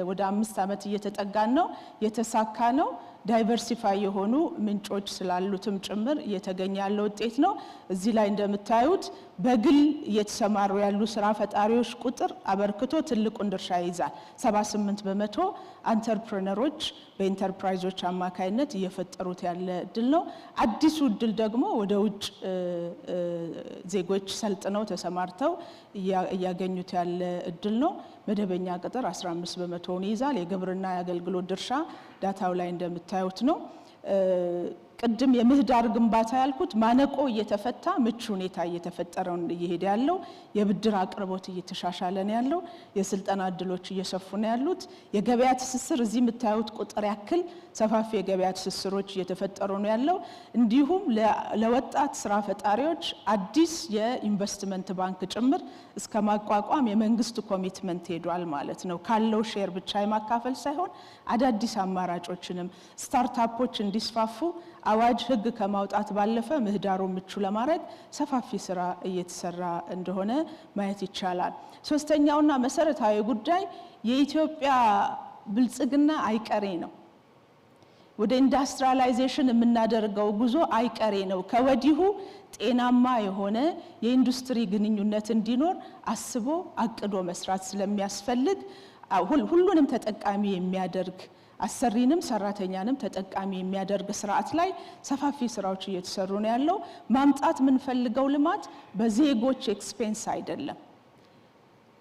ወደ 5 ዓመት እየተጠጋን ነው። የተሳካ ነው። ዳይቨርሲፋይ የሆኑ ምንጮች ስላሉትም ጭምር እየተገኘ ያለው ውጤት ነው። እዚህ ላይ እንደምታዩት በግል እየተሰማሩ ያሉ ስራ ፈጣሪዎች ቁጥር አበርክቶ ትልቁን ድርሻ ይይዛል። 78% አንተርፕረነሮች በኢንተርፕራይዞች አማካይነት እየፈጠሩት ያለ እድል ነው። አዲሱ እድል ደግሞ ወደ ውጭ ዜጎች ሰልጥነው ተሰማርተው እያገኙት ያለ እድል ነው። መደበኛ ቅጥር 15% ይይዛል። የግብርና የአገልግሎት ድርሻ ዳታው ላይ እንደምታዩት ነው። ቅድም የምህዳር ግንባታ ያልኩት ማነቆ እየተፈታ ምቹ ሁኔታ እየተፈጠረው እየሄደ ያለው፣ የብድር አቅርቦት እየተሻሻለ ነው ያለው፣ የስልጠና እድሎች እየሰፉ ነው ያሉት፣ የገበያ ትስስር እዚህ የምታዩት ቁጥር ያክል ሰፋፊ የገበያ ትስስሮች እየተፈጠሩ ነው ያለው። እንዲሁም ለወጣት ስራ ፈጣሪዎች አዲስ የኢንቨስትመንት ባንክ ጭምር እስከ ማቋቋም የመንግስት ኮሚትመንት ሄዷል ማለት ነው። ካለው ሼር ብቻ የማካፈል ሳይሆን አዳዲስ አማራጮችንም ስታርታፖች እንዲስፋፉ አዋጅ ህግ ከማውጣት ባለፈ ምህዳሩ ምቹ ለማድረግ ሰፋፊ ስራ እየተሰራ እንደሆነ ማየት ይቻላል። ሶስተኛውና መሰረታዊ ጉዳይ የኢትዮጵያ ብልጽግና አይቀሬ ነው። ወደ ኢንዱስትሪያላይዜሽን የምናደርገው ጉዞ አይቀሬ ነው። ከወዲሁ ጤናማ የሆነ የኢንዱስትሪ ግንኙነት እንዲኖር አስቦ አቅዶ መስራት ስለሚያስፈልግ ሁሉንም ተጠቃሚ የሚያደርግ አሰሪንም ሰራተኛንም ተጠቃሚ የሚያደርግ ስርዓት ላይ ሰፋፊ ስራዎች እየተሰሩ ነው ያለው። ማምጣት የምንፈልገው ልማት በዜጎች ኤክስፔንስ አይደለም።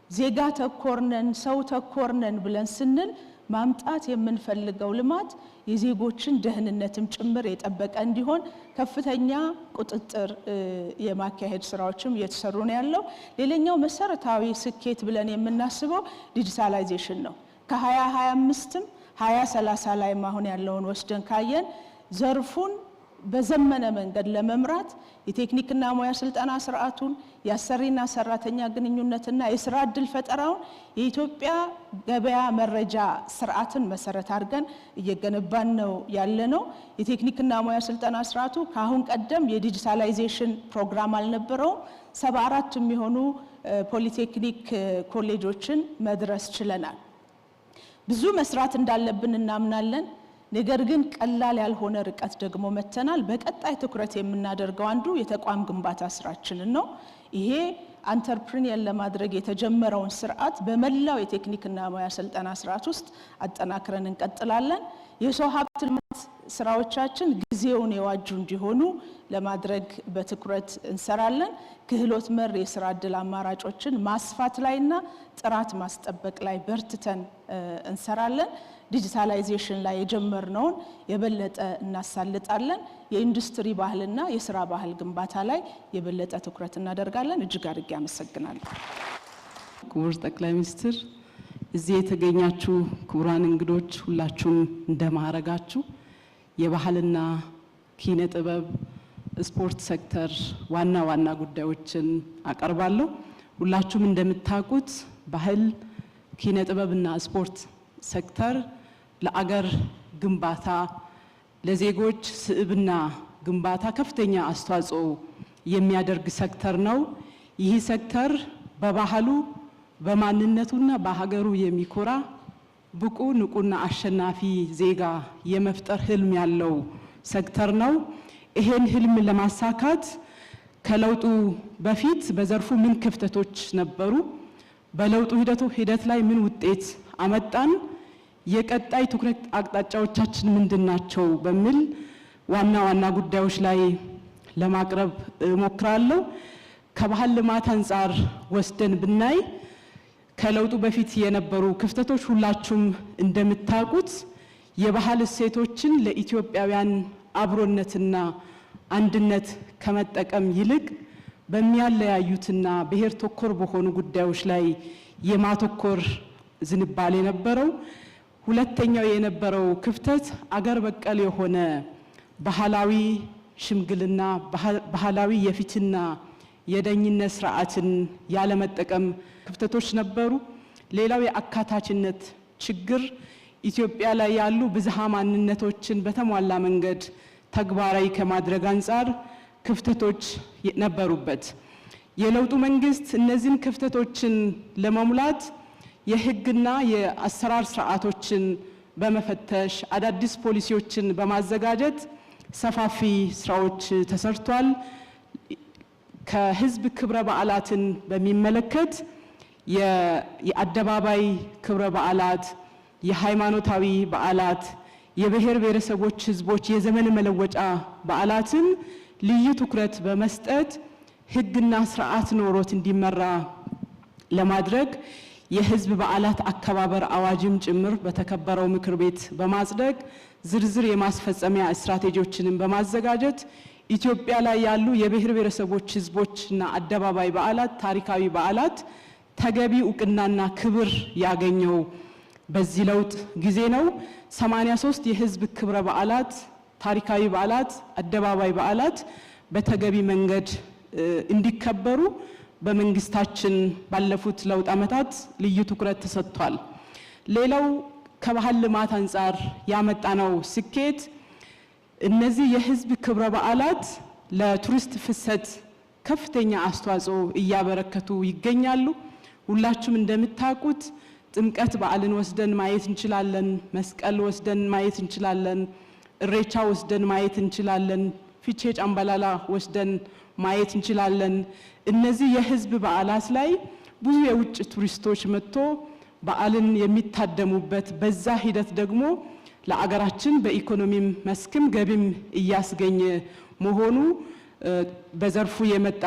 ዜጋ ተኮርነን ሰው ተኮርነን ብለን ስንል ማምጣት የምንፈልገው ልማት የዜጎችን ደህንነትም ጭምር የጠበቀ እንዲሆን ከፍተኛ ቁጥጥር የማካሄድ ስራዎችም እየተሰሩ ነው ያለው። ሌላኛው መሰረታዊ ስኬት ብለን የምናስበው ዲጂታላይዜሽን ነው። ከ2025ም 2030 ላይ አሁን ያለውን ወስደን ካየን ዘርፉን በዘመነ መንገድ ለመምራት የቴክኒክና ሙያ ስልጠና ስርዓቱን የአሰሪና ሰራተኛ ግንኙነትና የስራ ዕድል ፈጠራውን የኢትዮጵያ ገበያ መረጃ ስርዓትን መሰረት አድርገን እየገነባን ነው ያለነው። የቴክኒክና ሙያ ስልጠና ስርዓቱ ከአሁን ቀደም የዲጂታላይዜሽን ፕሮግራም አልነበረውም። 74 የሚሆኑ ፖሊቴክኒክ ኮሌጆችን መድረስ ችለናል። ብዙ መስራት እንዳለብን እናምናለን። ነገር ግን ቀላል ያልሆነ ርቀት ደግሞ መተናል። በቀጣይ ትኩረት የምናደርገው አንዱ የተቋም ግንባታ ስራችንን ነው። ይሄ አንተርፕሪኒየር ለማድረግ የተጀመረውን ስርዓት በመላው የቴክኒክና ሙያ ስልጠና ስርዓት ውስጥ አጠናክረን እንቀጥላለን። የሰው ሀብት ልማት ስራዎቻችን ጊዜውን የዋጁ እንዲሆኑ ለማድረግ በትኩረት እንሰራለን። ክህሎት መር የስራ ዕድል አማራጮችን ማስፋት ላይና ጥራት ማስጠበቅ ላይ በርትተን እንሰራለን። ዲጂታላይዜሽን ላይ የጀመርነውን የበለጠ እናሳልጣለን። የኢንዱስትሪ ባህልና የስራ ባህል ግንባታ ላይ የበለጠ ትኩረት እናደርጋለን። እጅግ አድርጌ አመሰግናለሁ። ክቡር ጠቅላይ ሚኒስትር፣ እዚህ የተገኛችሁ ክቡራን እንግዶች ሁላችሁም እንደማረጋችሁ የባህልና ኪነ ጥበብ ስፖርት ሴክተር ዋና ጉዳዮችን አቀርባለሁ። ሁላችሁም እንደምታውቁት ባህል ኪነ ጥበብና ስፖርት ሴክተር ለአገር ግንባታ ለዜጎች ስብዕና ግንባታ ከፍተኛ አስተዋጽኦ የሚያደርግ ሴክተር ነው። ይህ ሴክተር በባህሉ በማንነቱና በሀገሩ የሚኮራ ብቁ ንቁና አሸናፊ ዜጋ የመፍጠር ህልም ያለው ሴክተር ነው። ይሄን ህልም ለማሳካት ከለውጡ በፊት በዘርፉ ምን ክፍተቶች ነበሩ፣ በለውጡ ሂደት ላይ ምን ውጤት አመጣን፣ የቀጣይ ትኩረት አቅጣጫዎቻችን ምንድናቸው በሚል ዋና ጉዳዮች ላይ ለማቅረብ እሞክራለሁ። ከባህል ልማት አንፃር ወስደን ብናይ ከለውጡ በፊት የነበሩ ክፍተቶች ሁላችሁም እንደምታውቁት የባህል እሴቶችን ለኢትዮጵያውያን አብሮነትና አንድነት ከመጠቀም ይልቅ በሚያለያዩትና ብሔር ተኮር በሆኑ ጉዳዮች ላይ የማተኮር ዝንባሌ ነበረው። ሁለተኛው የነበረው ክፍተት አገር በቀል የሆነ ባህላዊ ሽምግልና፣ ባህላዊ የፊትና የዳኝነት ስርዓትን ያለመጠቀም ክፍተቶች ነበሩ። ሌላው የአካታችነት ችግር ኢትዮጵያ ላይ ያሉ ብዝሃ ማንነቶችን በተሟላ መንገድ ተግባራዊ ከማድረግ አንፃር ክፍተቶች ነበሩበት። የለውጡ መንግስት እነዚህን ክፍተቶችን ለመሙላት የህግና የአሰራር ስርዓቶችን በመፈተሽ አዳዲስ ፖሊሲዎችን በማዘጋጀት ሰፋፊ ስራዎች ተሰርቷል። ከህዝብ ክብረ በዓላትን በሚመለከት የአደባባይ ክብረ በዓላት፣ የሃይማኖታዊ በዓላት፣ የብሔር ብሔረሰቦች ህዝቦች የዘመን መለወጫ በዓላትን ልዩ ትኩረት በመስጠት ህግና ስርዓት ኖሮት እንዲመራ ለማድረግ የህዝብ በዓላት አከባበር አዋጅም ጭምር በተከበረው ምክር ቤት በማጽደቅ ዝርዝር የማስፈጸሚያ ስትራቴጂዎችንም በማዘጋጀት ኢትዮጵያ ላይ ያሉ የብሔር ብሔረሰቦች ህዝቦችና አደባባይ በዓላት፣ ታሪካዊ በዓላት ተገቢ እውቅናና ክብር ያገኘው በዚህ ለውጥ ጊዜ ነው። 83 የህዝብ ክብረ በዓላት፣ ታሪካዊ በዓላት፣ አደባባይ በዓላት በተገቢ መንገድ እንዲከበሩ በመንግስታችን ባለፉት ለውጥ ዓመታት ልዩ ትኩረት ተሰጥቷል። ሌላው ከባህል ልማት አንፃር ያመጣነው ስኬት እነዚህ የህዝብ ክብረ በዓላት ለቱሪስት ፍሰት ከፍተኛ አስተዋጽኦ እያበረከቱ ይገኛሉ። ሁላችሁም እንደምታውቁት ጥምቀት በዓልን ወስደን ማየት እንችላለን፣ መስቀል ወስደን ማየት እንችላለን፣ እሬቻ ወስደን ማየት እንችላለን፣ ፊቼ ጫምባላላ ወስደን ማየት እንችላለን። እነዚህ የህዝብ በዓላት ላይ ብዙ የውጭ ቱሪስቶች መጥቶ በዓልን የሚታደሙበት በዛ ሂደት ደግሞ ለአገራችን በኢኮኖሚም መስክም ገቢም እያስገኘ መሆኑ በዘርፉ የመጣ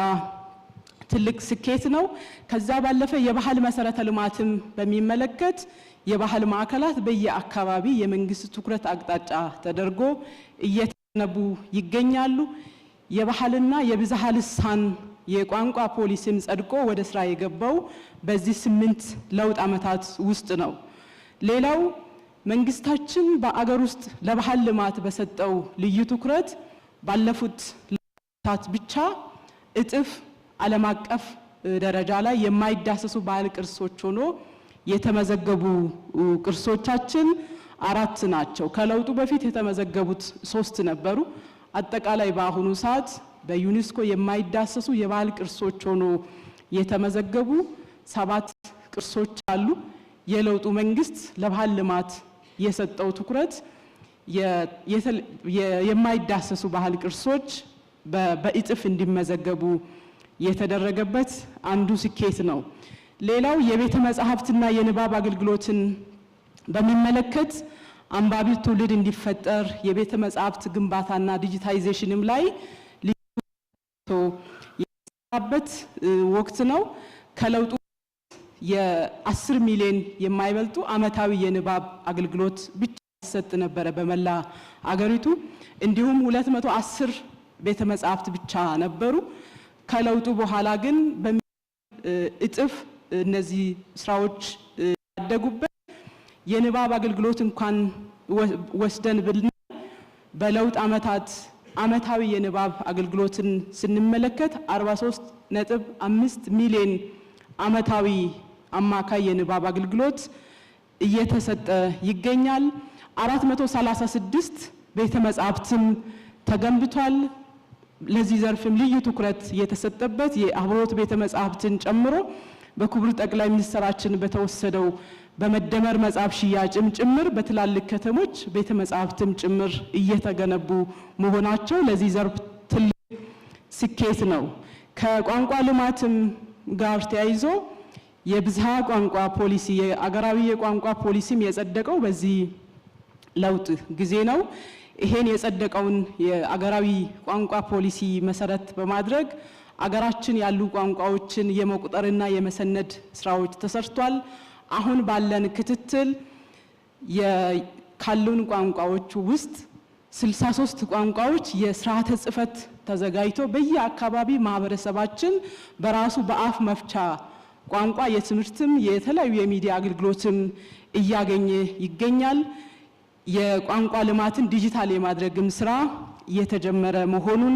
ትልቅ ስኬት ነው። ከዛ ባለፈ የባህል መሰረተ ልማትም በሚመለከት የባህል ማዕከላት በየአካባቢ የመንግስት ትኩረት አቅጣጫ ተደርጎ እየተገነቡ ይገኛሉ። የባህልና የብዝሃ ልሳን የቋንቋ ፖሊሲም ጸድቆ ወደ ስራ የገባው በዚህ 8 ለውጥ ዓመታት ውስጥ ነው። ሌላው መንግስታችን በአገር ውስጥ ለባህል ልማት በሰጠው ልዩ ትኩረት ባለፉት ዓመታት ብቻ እጥፍ ዓለም አቀፍ ደረጃ ላይ የማይዳሰሱ ባህል ቅርሶች ሆኖ የተመዘገቡ ቅርሶቻችን 4 ናቸው። ከለውጡ በፊት የተመዘገቡት 3 ነበሩ። አጠቃላይ በአሁኑ ሰዓት በዩኔስኮ የማይዳሰሱ የባህል ቅርሶች ሆኖ የተመዘገቡ 7 ቅርሶች አሉ። የለውጡ መንግስት ለባህል ልማት የሰጠው ትኩረት የማይዳሰሱ ባህል ቅርሶች በእጥፍ እንዲመዘገቡ የተደረገበት አንዱ ስኬት ነው። ሌላው የቤተ መጻሕፍትና የንባብ አገልግሎትን በሚመለከት አንባቢ ትውልድ እንዲፈጠር የቤተ መጻሕፍት ግንባታና ዲጂታይዜሽንም ላይ የተሰራበት ወቅት ነው። ከለውጡ የ10 ሚሊዮን የማይበልጡ ዓመታዊ የንባብ አገልግሎት ብቻ ይሰጥ ነበረ በመላ አገሪቱ። እንዲሁም 210 ቤተ መጻሕፍት ብቻ ነበሩ። ከለውጡ በኋላ ግን እጥፍ እነዚህ ስራዎች ያደጉበት የንባብ አገልግሎት እንኳን ወስደን በለውጥ ዓመታት ዓመታዊ የንባብ አገልግሎትን ስንመለከት 43.5 ሚሊዮን ዓመታዊ አማካይ የንባብ አገልግሎት እየተሰጠ ይገኛል። 436 ቤተ መጻሕፍትም ተገንብቷል። ለዚህ ዘርፍም ልዩ ትኩረት የተሰጠበት የአብሮት ቤተ መጻሕፍትን ጨምሮ በክቡር ጠቅላይ ሚኒስትራችን በተወሰደው በመደመር መጽሐፍ ሽያጭም ጭምር በትላልቅ ከተሞች ቤተ መጻሕፍትም ጭምር እየተገነቡ መሆናቸው ለዚህ ዘርፍ ትልቅ ስኬት ነው። ከቋንቋ ልማትም ጋር ተያይዞ የብዝሃ ቋንቋ ፖሊሲ የአገራዊ የቋንቋ ፖሊሲም የጸደቀው በዚህ ለውጥ ጊዜ ነው። ይሄን የጸደቀውን የአገራዊ ቋንቋ ፖሊሲ መሰረት በማድረግ አገራችን ያሉ ቋንቋዎችን የመቁጠርና የመሰነድ ስራዎች ተሰርቷል። አሁን ባለን ክትትል ካሉን ቋንቋዎች ውስጥ 63 ቋንቋዎች የስርዓተ ጽሕፈት ተዘጋጅቶ በየአካባቢ ማህበረሰባችን በራሱ በአፍ መፍቻ ቋንቋ የትምህርትም የተለያዩ የሚዲያ አገልግሎትም እያገኘ ይገኛል። የቋንቋ ልማትን ዲጂታል የማድረግም ስራ እየተጀመረ መሆኑን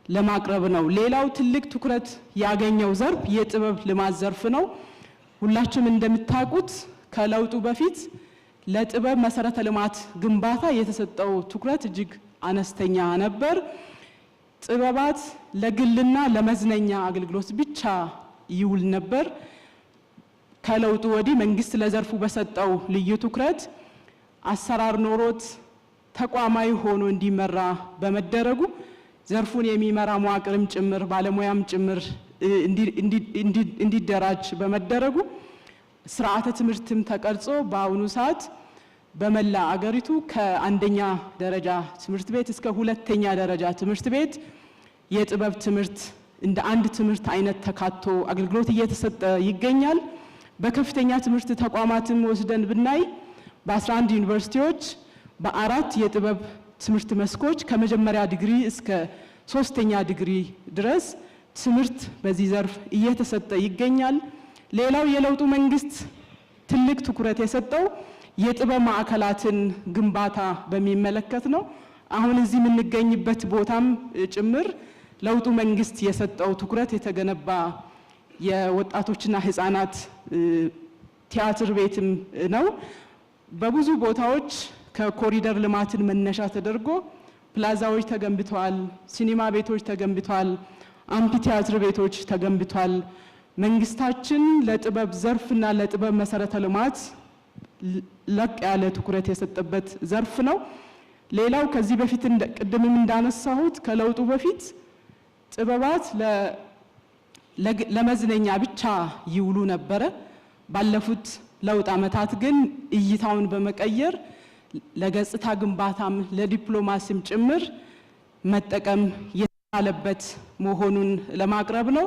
ለማቅረብ ነው። ሌላው ትልቅ ትኩረት ያገኘው ዘርፍ የጥበብ ልማት ዘርፍ ነው። ሁላችሁም እንደምታውቁት ከለውጡ በፊት ለጥበብ መሰረተ ልማት ግንባታ የተሰጠው ትኩረት እጅግ አነስተኛ ነበር። ጥበባት ለግልና ለመዝናኛ አገልግሎት ብቻ ይውል ነበር። ከለውጡ ወዲህ መንግስት ለዘርፉ በሰጠው ልዩ ትኩረት አሰራር ኖሮት ተቋማዊ ሆኖ እንዲመራ በመደረጉ ዘርፉን የሚመራ መዋቅርም ጭምር ባለሙያም ጭምር እንዲደራጅ በመደረጉ ስርዓተ ትምህርትም ተቀርጾ በአሁኑ ሰዓት በመላ አገሪቱ ከአንደኛ ደረጃ ትምህርት ቤት እስከ ሁለተኛ ደረጃ ትምህርት ቤት የጥበብ ትምህርት እንደ አንድ ትምህርት አይነት ተካቶ አገልግሎት እየተሰጠ ይገኛል። በከፍተኛ ትምህርት ተቋማትም ወስደን ብናይ በ11 ዩኒቨርሲቲዎች በ4 የጥበብ ትምህርት መስኮች ከመጀመሪያ ዲግሪ እስከ 3ኛ ዲግሪ ድረስ ትምህርት በዚህ ዘርፍ እየተሰጠ ይገኛል። ሌላው የለውጡ መንግስት ትልቅ ትኩረት የሰጠው የጥበብ ማዕከላትን ግንባታ በሚመለከት ነው። አሁን እዚህ የምንገኝበት ቦታም ጭምር ለውጡ መንግስት የሰጠው ትኩረት የተገነባ የወጣቶችና ህፃናት ቲያትር ቤትም ነው። በብዙ ቦታዎች ከኮሪደር ልማትን መነሻ ተደርጎ ፕላዛዎች ተገንብተዋል፣ ሲኒማ ቤቶች ተገንብተዋል፣ አምፒ ቲያትር ቤቶች ተገንብተዋል። መንግስታችን ለጥበብ ዘርፍና ለጥበብ መሰረተ ልማት ለቅ ያለ ትኩረት የሰጠበት ዘርፍ ነው። ሌላው ከዚህ በፊት ቅድምም እንዳነሳሁት ከለውጡ በፊት ጥበባት ለመዝናኛ ብቻ ይውሉ ነበረ። ባለፉት ለውጥ ዓመታት ግን እይታውን በመቀየር ለገጽታ ግንባታም ለዲፕሎማሲም ጭምር መጠቀም የተቻለበት መሆኑን ለማቅረብ ነው።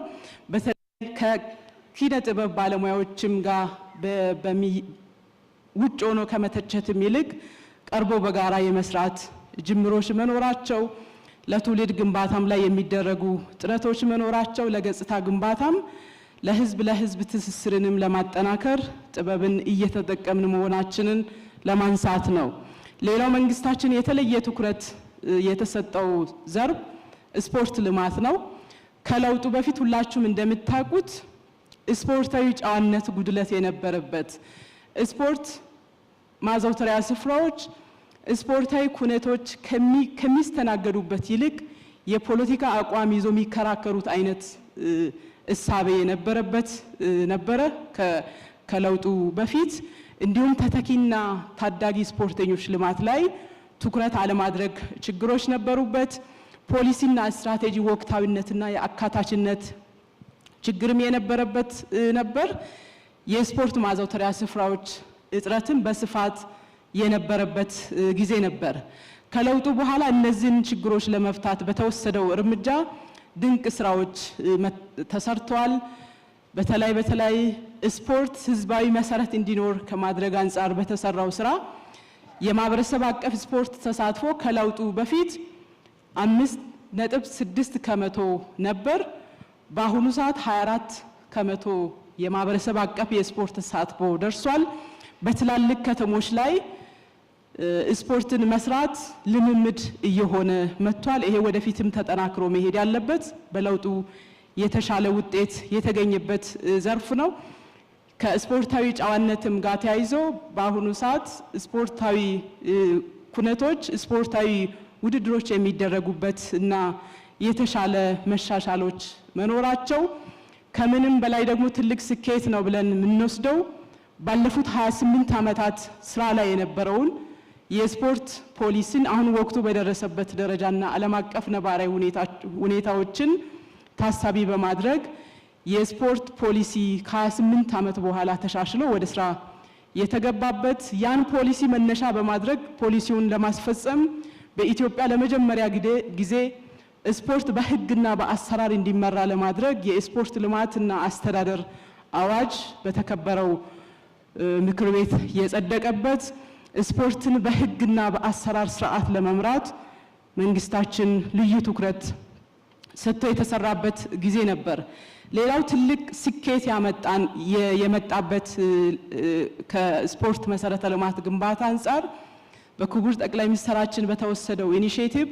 በተለይ ከኪነ ጥበብ ባለሙያዎችም ጋር ውጭ ሆኖ ከመተቸትም ይልቅ ቀርቦ በጋራ የመስራት ጅምሮች መኖራቸው፣ ለትውልድ ግንባታም ላይ የሚደረጉ ጥረቶች መኖራቸው፣ ለገጽታ ግንባታም ለህዝብ ትስስርንም ለማጠናከር ጥበብን እየተጠቀምን መሆናችንን ለማንሳት ነው። ሌላው መንግስታችን የተለየ ትኩረት የተሰጠው ዘርፍ ስፖርት ልማት ነው። ከለውጡ በፊት ሁላችሁም እንደምታውቁት ስፖርታዊ ጨዋነት ጉድለት የነበረበት፣ ስፖርት ማዘውተሪያ ስፍራዎች ስፖርታዊ ኩነቶች ከሚስተናገዱበት ይልቅ የፖለቲካ አቋም ይዞ የሚከራከሩት አይነት እሳቤ የነበረበት ነበረ ከለውጡ በፊት። እንዲሁም ተተኪና ታዳጊ ስፖርተኞች ልማት ላይ ትኩረት አለማድረግ ችግሮች ነበሩበት። ፖሊሲና ስትራቴጂ ወቅታዊነትና የአካታችነት ችግርም የነበረበት ነበር። የስፖርት ማዘውተሪያ ስፍራዎች እጥረትም በስፋት የነበረበት ጊዜ ነበር። ከለውጡ በኋላ እነዚህን ችግሮች ለመፍታት በተወሰደው እርምጃ ድንቅ ስራዎች ተሰርተዋል። በተለይ ስፖርት ህዝባዊ መሰረት እንዲኖር ከማድረግ አንጻር በተሰራው ስራ የማህበረሰብ አቀፍ ስፖርት ተሳትፎ ከለውጡ በፊት 5.6 ከመቶ ነበር። በአሁኑ ሰዓት 24 ከመቶ የማህበረሰብ አቀፍ የስፖርት ተሳትፎ ደርሷል። በትላልቅ ከተሞች ላይ ስፖርትን መስራት ልምምድ እየሆነ መጥቷል። ይሄ ወደፊትም ተጠናክሮ መሄድ ያለበት በለውጡ የተሻለ ውጤት የተገኘበት ዘርፍ ነው። ከስፖርታዊ ጨዋነትም ጋር ተያይዞ በአሁኑ ሰዓት ስፖርታዊ ኩነቶች ስፖርታዊ ውድድሮች የሚደረጉበት እና የተሻለ መሻሻሎች መኖራቸው ከምንም በላይ ደግሞ ትልቅ ስኬት ነው ብለን የምንወስደው ባለፉት 28 ዓመታት ስራ ላይ የነበረውን የስፖርት ፖሊሲን አሁን ወቅቱ በደረሰበት ደረጃና ዓለም አቀፍ ነባራዊ ሁኔታዎችን ታሳቢ በማድረግ የስፖርት ፖሊሲ ከ28 ዓመት በኋላ ተሻሽሎ ወደ ስራ የተገባበት ያን ፖሊሲ መነሻ በማድረግ ፖሊሲውን ለማስፈጸም በኢትዮጵያ ለመጀመሪያ ጊዜ ስፖርት በህግና በአሰራር እንዲመራ ለማድረግ የስፖርት ልማትና አስተዳደር አዋጅ በተከበረው ምክር ቤት የጸደቀበት ስፖርትን በህግና በአሰራር ስርዓት ለመምራት መንግስታችን ልዩ ትኩረት ሰጥቶ የተሰራበት ጊዜ ነበር። ሌላው ትልቅ ስኬት የመጣበት ከስፖርት መሰረተ ልማት ግንባታ አንጻር በክቡር ጠቅላይ ሚኒስትራችን በተወሰደው ኢኒሼቲቭ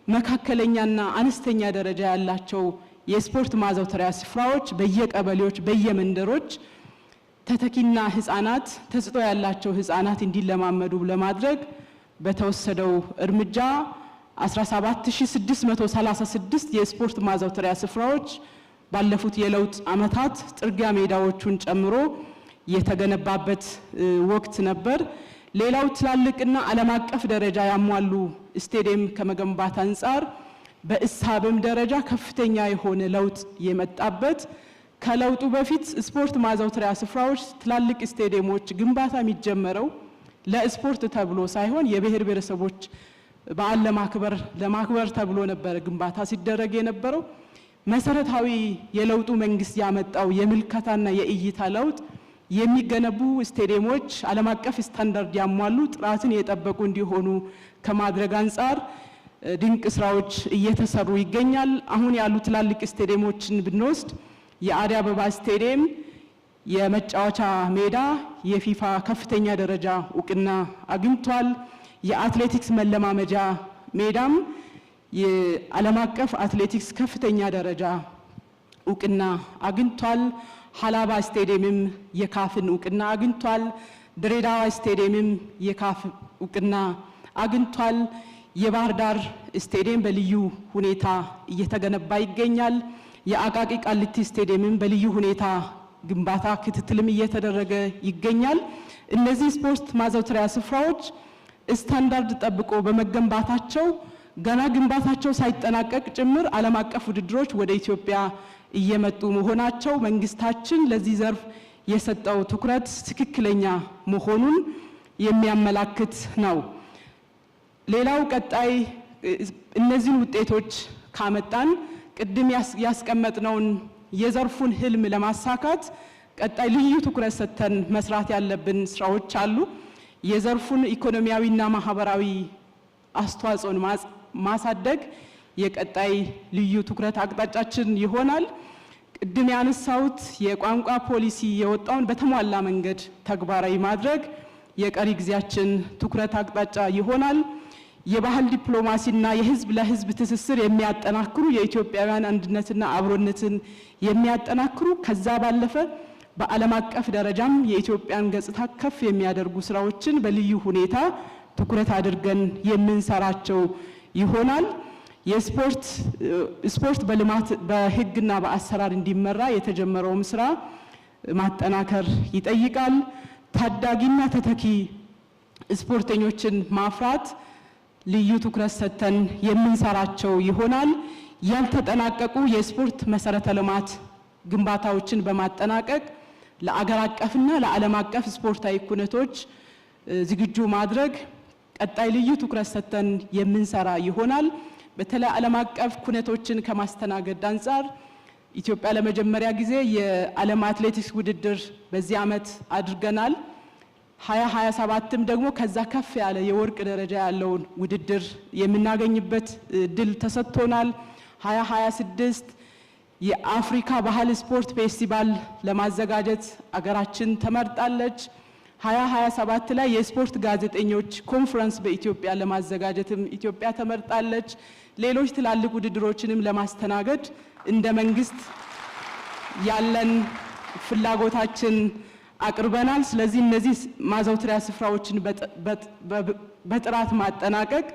መካከለኛና አነስተኛ ደረጃ ያላቸው የስፖርት ማዘውተሪያ ስፍራዎች በየቀበሌዎች በየመንደሮች ተተኪና ህፃናት ተጽዕኖ ያላቸው ህፃናት እንዲለማመዱ ለማድረግ በተወሰደው እርምጃ 17636 የስፖርት ማዘውተሪያ ስፍራዎች ባለፉት የለውጥ ዓመታት ጥርጊያ ሜዳዎቹን ጨምሮ የተገነባበት ወቅት ነበር። ሌላው ትላልቅና ዓለም አቀፍ ደረጃ ያሟሉ ስቴዲየም ከመገንባት አንጻር በእሳብም ደረጃ ከፍተኛ የሆነ ለውጥ የመጣበት ከለውጡ በፊት ስፖርት ማዘውተሪያ ስፍራዎች ትላልቅ ስቴዲየሞች ግንባታ የሚጀመረው ለስፖርት ተብሎ ሳይሆን የብሔር ብሔረሰቦች በዓል ለማክበር ተብሎ ነበር ግንባታ ሲደረግ የነበረው። መሰረታዊ የለውጡ መንግስት ያመጣው የምልከታና የእይታ ለውጥ የሚገነቡ ስቴዲየሞች ዓለም አቀፍ ስታንዳርድ ያሟሉ ጥራትን የጠበቁ እንዲሆኑ ከማድረግ አንጻር ድንቅ ስራዎች እየተሰሩ ይገኛል። አሁን ያሉ ትላልቅ ስቴዲየሞችን ብንወስድ የአዲስ አበባ ስቴዲየም የመጫወቻ ሜዳ የፊፋ ከፍተኛ ደረጃ እውቅና አግኝቷል። የአትሌቲክስ መለማመጃ ሜዳም የዓለም አቀፍ አትሌቲክስ ከፍተኛ ደረጃ እውቅና አግኝቷል። ሀላባ ስቴዲየምም የካፍን እውቅና አግኝቷል። ድሬዳዋ ስቴዲየምም የካፍ እውቅና አግኝቷል። የባህር ዳር ስቴዲየም በልዩ ሁኔታ እየተገነባ ይገኛል። የአቃቂ ቃሊቲ ስቴዲየምም በልዩ ሁኔታ ግንባታ ክትትልም እየተደረገ ይገኛል። እነዚህ ስፖርት ማዘውተሪያ ስፍራዎች ስታንዳርድ ጠብቆ በመገንባታቸው ገና ግንባታቸው ሳይጠናቀቅ ጭምር ዓለም አቀፍ ውድድሮች ወደ ኢትዮጵያ እየመጡ መሆናቸው መንግስታችን ለዚህ ዘርፍ የሰጠው ትኩረት ትክክለኛ መሆኑን የሚያመላክት ነው። ሌላው ቀጣይ እነዚህን ውጤቶች ካመጣን ቅድም ያስቀመጥነውን የዘርፉን ህልም ለማሳካት ቀጣይ ልዩ ትኩረት ሰጥተን መስራት ያለብን ስራዎች አሉ። የዘርፉን ኢኮኖሚያዊና ማህበራዊ አስተዋጽኦን ማሳደግ የቀጣይ ልዩ ትኩረት አቅጣጫችን ይሆናል። ቅድም ያነሳሁት የቋንቋ ፖሊሲ የወጣውን በተሟላ መንገድ ተግባራዊ ማድረግ የቀሪ ጊዜያችን ትኩረት አቅጣጫ ይሆናል። የባህል ዲፕሎማሲና የህዝብ ለህዝብ ትስስር የሚያጠናክሩ የኢትዮጵያውያን አንድነትና አብሮነትን የሚያጠናክሩ ከዛ ባለፈ በዓለም አቀፍ ደረጃም የኢትዮጵያን ገጽታ ከፍ የሚያደርጉ ስራዎችን በልዩ ሁኔታ ትኩረት አድርገን የምንሰራቸው ይሆናል። ስፖርት በልማት በህግና በአሰራር እንዲመራ የተጀመረውም ስራ ማጠናከር ይጠይቃል። ታዳጊና ተተኪ ስፖርተኞችን ማፍራት ልዩ ትኩረት ሰጥተን የምንሰራቸው ይሆናል። ያልተጠናቀቁ የስፖርት መሰረተ ልማት ግንባታዎችን በማጠናቀቅ ለአገር አቀፍና ለዓለም አቀፍ ስፖርታዊ ኩነቶች ዝግጁ ማድረግ ቀጣይ ልዩ ትኩረት ሰጥተን የምንሰራ ይሆናል። በተለይ ዓለም አቀፍ ኩነቶችን ከማስተናገድ አንፃር ኢትዮጵያ ለመጀመሪያ ጊዜ የዓለም አትሌቲክስ ውድድር በዚህ ዓመት አድርገናል። 2027ም ደግሞ ከዛ ከፍ ያለ የወርቅ ደረጃ ያለውን ውድድር የምናገኝበት ድል ተሰጥቶናል። 2026 የአፍሪካ ባህል ስፖርት ፌስቲቫል ለማዘጋጀት አገራችን ተመርጣለች። 2027 ላይ የስፖርት ጋዜጠኞች ኮንፈረንስ በኢትዮጵያ ለማዘጋጀትም ኢትዮጵያ ተመርጣለች። ሌሎች ትላልቅ ውድድሮችንም ለማስተናገድ እንደ መንግስት ያለን ፍላጎታችን አቅርበናል። ስለዚህ እነዚህ ማዘውተሪያ ስፍራዎችን በጥራት ማጠናቀቅ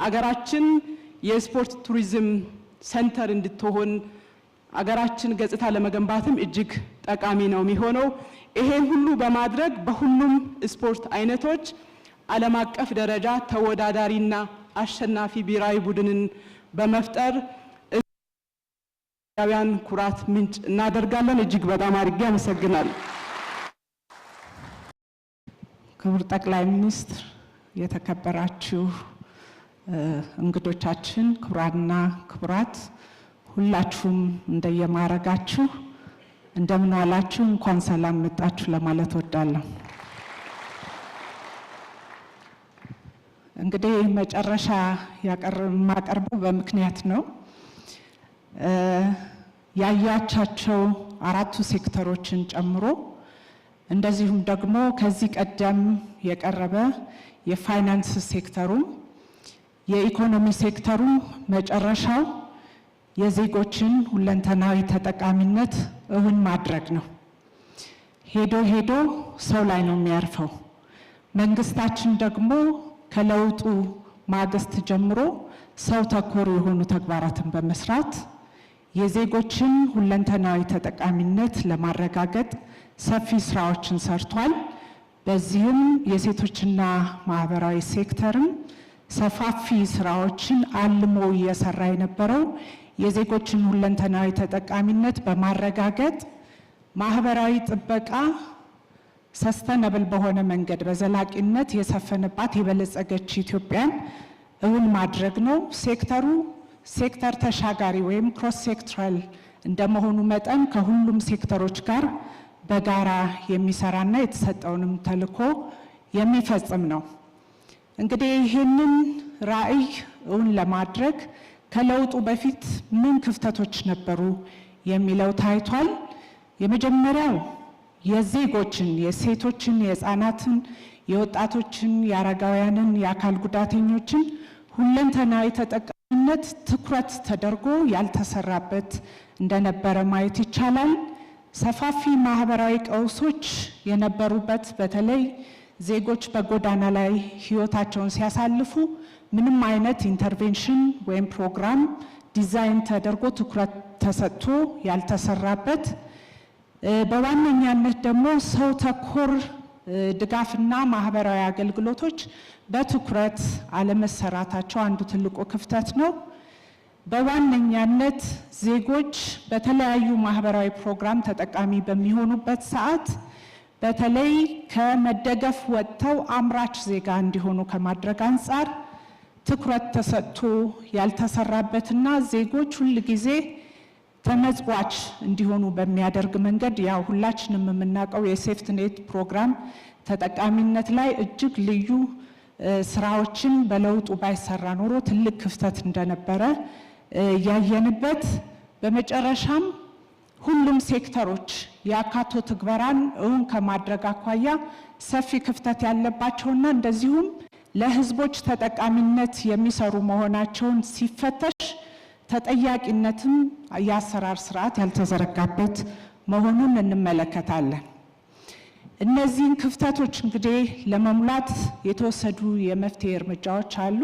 አገራችን የስፖርት ቱሪዝም ሴንተር እንድትሆን አገራችን ገጽታ ለመገንባትም እጅግ ጠቃሚ ነው የሚሆነው። ይሄን ሁሉ በማድረግ በሁሉም ስፖርት አይነቶች ዓለም አቀፍ ደረጃ ተወዳዳሪና አሸናፊ ብሔራዊ ቡድንን በመፍጠር ኢትዮጵያውያን ኩራት ምንጭ እናደርጋለን። እጅግ በጣም አድርጌ አመሰግናለሁ። ክቡር ጠቅላይ ሚኒስትር፣ የተከበራችሁ እንግዶቻችን፣ ክቡራንና ክቡራት፣ ሁላችሁም እንደየማረጋችሁ እንደምን ዋላችሁ፣ እንኳን ሰላም መጣችሁ ለማለት እወዳለሁ። እንግዲህ መጨረሻ የማቀርበው በምክንያት ነው። ያያቻቸው አራቱ ሴክተሮችን ጨምሮ እንደዚሁም ደግሞ ከዚህ ቀደም የቀረበ የፋይናንስ ሴክተሩ የኢኮኖሚ ሴክተሩ መጨረሻው የዜጎችን ሁለንተናዊ ተጠቃሚነት እውን ማድረግ ነው። ሄዶ ሄዶ ሰው ላይ ነው የሚያርፈው። መንግስታችን ደግሞ ከለውጡ ማግስት ጀምሮ ሰው ተኮር የሆኑ ተግባራትን በመስራት የዜጎችን ሁለንተናዊ ተጠቃሚነት ለማረጋገጥ ሰፊ ስራዎችን ሰርቷል። በዚህም የሴቶችና ማህበራዊ ሴክተርም ሰፋፊ ስራዎችን አልሞ እየሰራ የነበረው የዜጎችን ሁለንተናዊ ተጠቃሚነት በማረጋገጥ ማህበራዊ ጥበቃ ሰስተነብል በሆነ መንገድ በዘላቂነት የሰፈነባት የበለጸገች ኢትዮጵያን እውን ማድረግ ነው። ሴክተሩ ሴክተር ተሻጋሪ ወይም ክሮስ ሴክተራል እንደመሆኑ መጠን ከሁሉም ሴክተሮች ጋር በጋራ የሚሰራና የተሰጠውንም ተልዕኮ የሚፈጽም ነው። እንግዲህ ይህንን ራዕይ እውን ለማድረግ ከለውጡ በፊት ምን ክፍተቶች ነበሩ የሚለው ታይቷል። የመጀመሪያው የዜጎችን፣ የሴቶችን፣ የህፃናትን፣ የወጣቶችን፣ የአረጋውያንን፣ የአካል ጉዳተኞችን ሁለንተናዊ ተጠቃሚነት ትኩረት ተደርጎ ያልተሰራበት እንደነበረ ማየት ይቻላል። ሰፋፊ ማህበራዊ ቀውሶች የነበሩበት፣ በተለይ ዜጎች በጎዳና ላይ ህይወታቸውን ሲያሳልፉ ምንም አይነት ኢንተርቬንሽን ወይም ፕሮግራም ዲዛይን ተደርጎ ትኩረት ተሰጥቶ ያልተሰራበት፣ በዋነኛነት ደግሞ ሰው ተኮር ድጋፍና ማህበራዊ አገልግሎቶች በትኩረት አለመሰራታቸው አንዱ ትልቁ ክፍተት ነው። በዋነኛነት ዜጎች በተለያዩ ማህበራዊ ፕሮግራም ተጠቃሚ በሚሆኑበት ሰዓት በተለይ ከመደገፍ ወጥተው አምራች ዜጋ እንዲሆኑ ከማድረግ አንጻር ትኩረት ተሰጥቶ ያልተሰራበትና ዜጎች ሁል ጊዜ ተመጽዋች እንዲሆኑ በሚያደርግ መንገድ ያው ሁላችንም የምናውቀው የሴፍትኔት ፕሮግራም ተጠቃሚነት ላይ እጅግ ልዩ ስራዎችን በለውጡ ባይሰራ ኖሮ ትልቅ ክፍተት እንደነበረ ያየንበት፣ በመጨረሻም ሁሉም ሴክተሮች የአካቶ ትግበራን እውን ከማድረግ አኳያ ሰፊ ክፍተት ያለባቸውና እንደዚሁም ለህዝቦች ተጠቃሚነት የሚሰሩ መሆናቸውን ሲፈተሽ ተጠያቂነትም የአሰራር ስርዓት ያልተዘረጋበት መሆኑን እንመለከታለን። እነዚህን ክፍተቶች እንግዲህ ለመሙላት የተወሰዱ የመፍትሄ እርምጃዎች አሉ።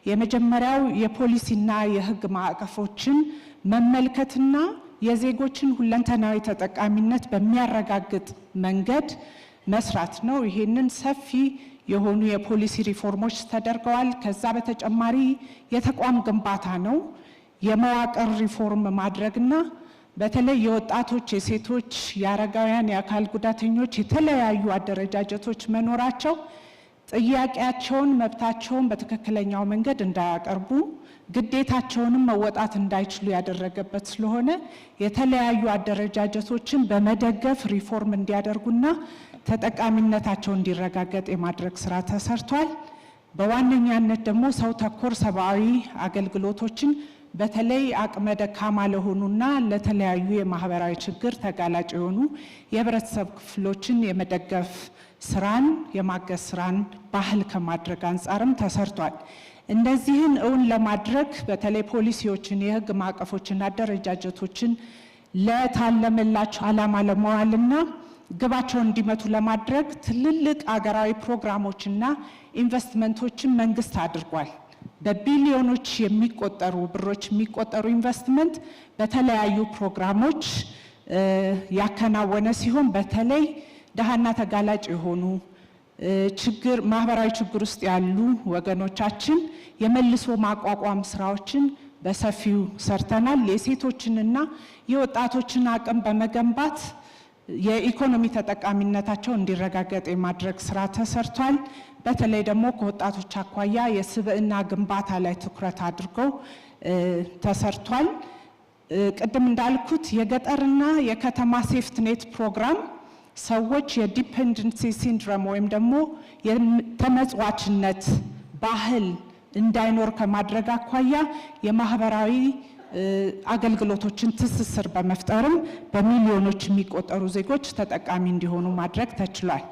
የመጀመሪያው የፖሊሲና የህግ ማዕቀፎችን መመልከትና የዜጎችን ሁለንተናዊ ተጠቃሚነት በሚያረጋግጥ መንገድ መስራት ነው። ይሄንን ሰፊ የሆኑ የፖሊሲ ሪፎርሞች ተደርገዋል። ከዛ በተጨማሪ የተቋም ግንባታ ነው። የመዋቅር ሪፎርም ማድረግና በተለይ የወጣቶች፣ የሴቶች፣ የአረጋውያን፣ የአካል ጉዳተኞች የተለያዩ አደረጃጀቶች መኖራቸው ጥያቄያቸውን፣ መብታቸውን በትክክለኛው መንገድ እንዳያቀርቡ ግዴታቸውንም መወጣት እንዳይችሉ ያደረገበት ስለሆነ የተለያዩ አደረጃጀቶችን በመደገፍ ሪፎርም እንዲያደርጉና ተጠቃሚነታቸው እንዲረጋገጥ የማድረግ ስራ ተሰርቷል። በዋነኛነት ደግሞ ሰው ተኮር ሰብአዊ አገልግሎቶችን በተለይ አቅመ ደካማ ለሆኑና ለተለያዩ የማህበራዊ ችግር ተጋላጭ የሆኑ የህብረተሰብ ክፍሎችን የመደገፍ ስራን የማገዝ ስራን ባህል ከማድረግ አንጻርም ተሰርቷል። እነዚህን እውን ለማድረግ በተለይ ፖሊሲዎችን፣ የህግ ማዕቀፎችን፣ አደረጃጀቶችን ለታለመላቸው ዓላማ ለመዋልና ግባቸውን እንዲመቱ ለማድረግ ትልልቅ አገራዊ ፕሮግራሞችና ኢንቨስትመንቶችን መንግስት አድርጓል። በቢሊዮኖች የሚቆጠሩ ብሮች የሚቆጠሩ ኢንቨስትመንት በተለያዩ ፕሮግራሞች ያከናወነ ሲሆን በተለይ ደሃና ተጋላጭ የሆኑ ማህበራዊ ችግር ውስጥ ያሉ ወገኖቻችን የመልሶ ማቋቋም ስራዎችን በሰፊው ሰርተናል። የሴቶችንና የወጣቶችን አቅም በመገንባት የኢኮኖሚ ተጠቃሚነታቸው እንዲረጋገጥ የማድረግ ስራ ተሰርቷል። በተለይ ደግሞ ከወጣቶች አኳያ የስብዕና ግንባታ ላይ ትኩረት አድርገው ተሰርቷል። ቅድም እንዳልኩት የገጠርና የከተማ ሴፍትኔት ፕሮግራም ሰዎች የዲፔንደንሲ ሲንድሮም ወይም ደግሞ የተመጽዋችነት ባህል እንዳይኖር ከማድረግ አኳያ የማህበራዊ አገልግሎቶችን ትስስር በመፍጠርም በሚሊዮኖች የሚቆጠሩ ዜጎች ተጠቃሚ እንዲሆኑ ማድረግ ተችሏል።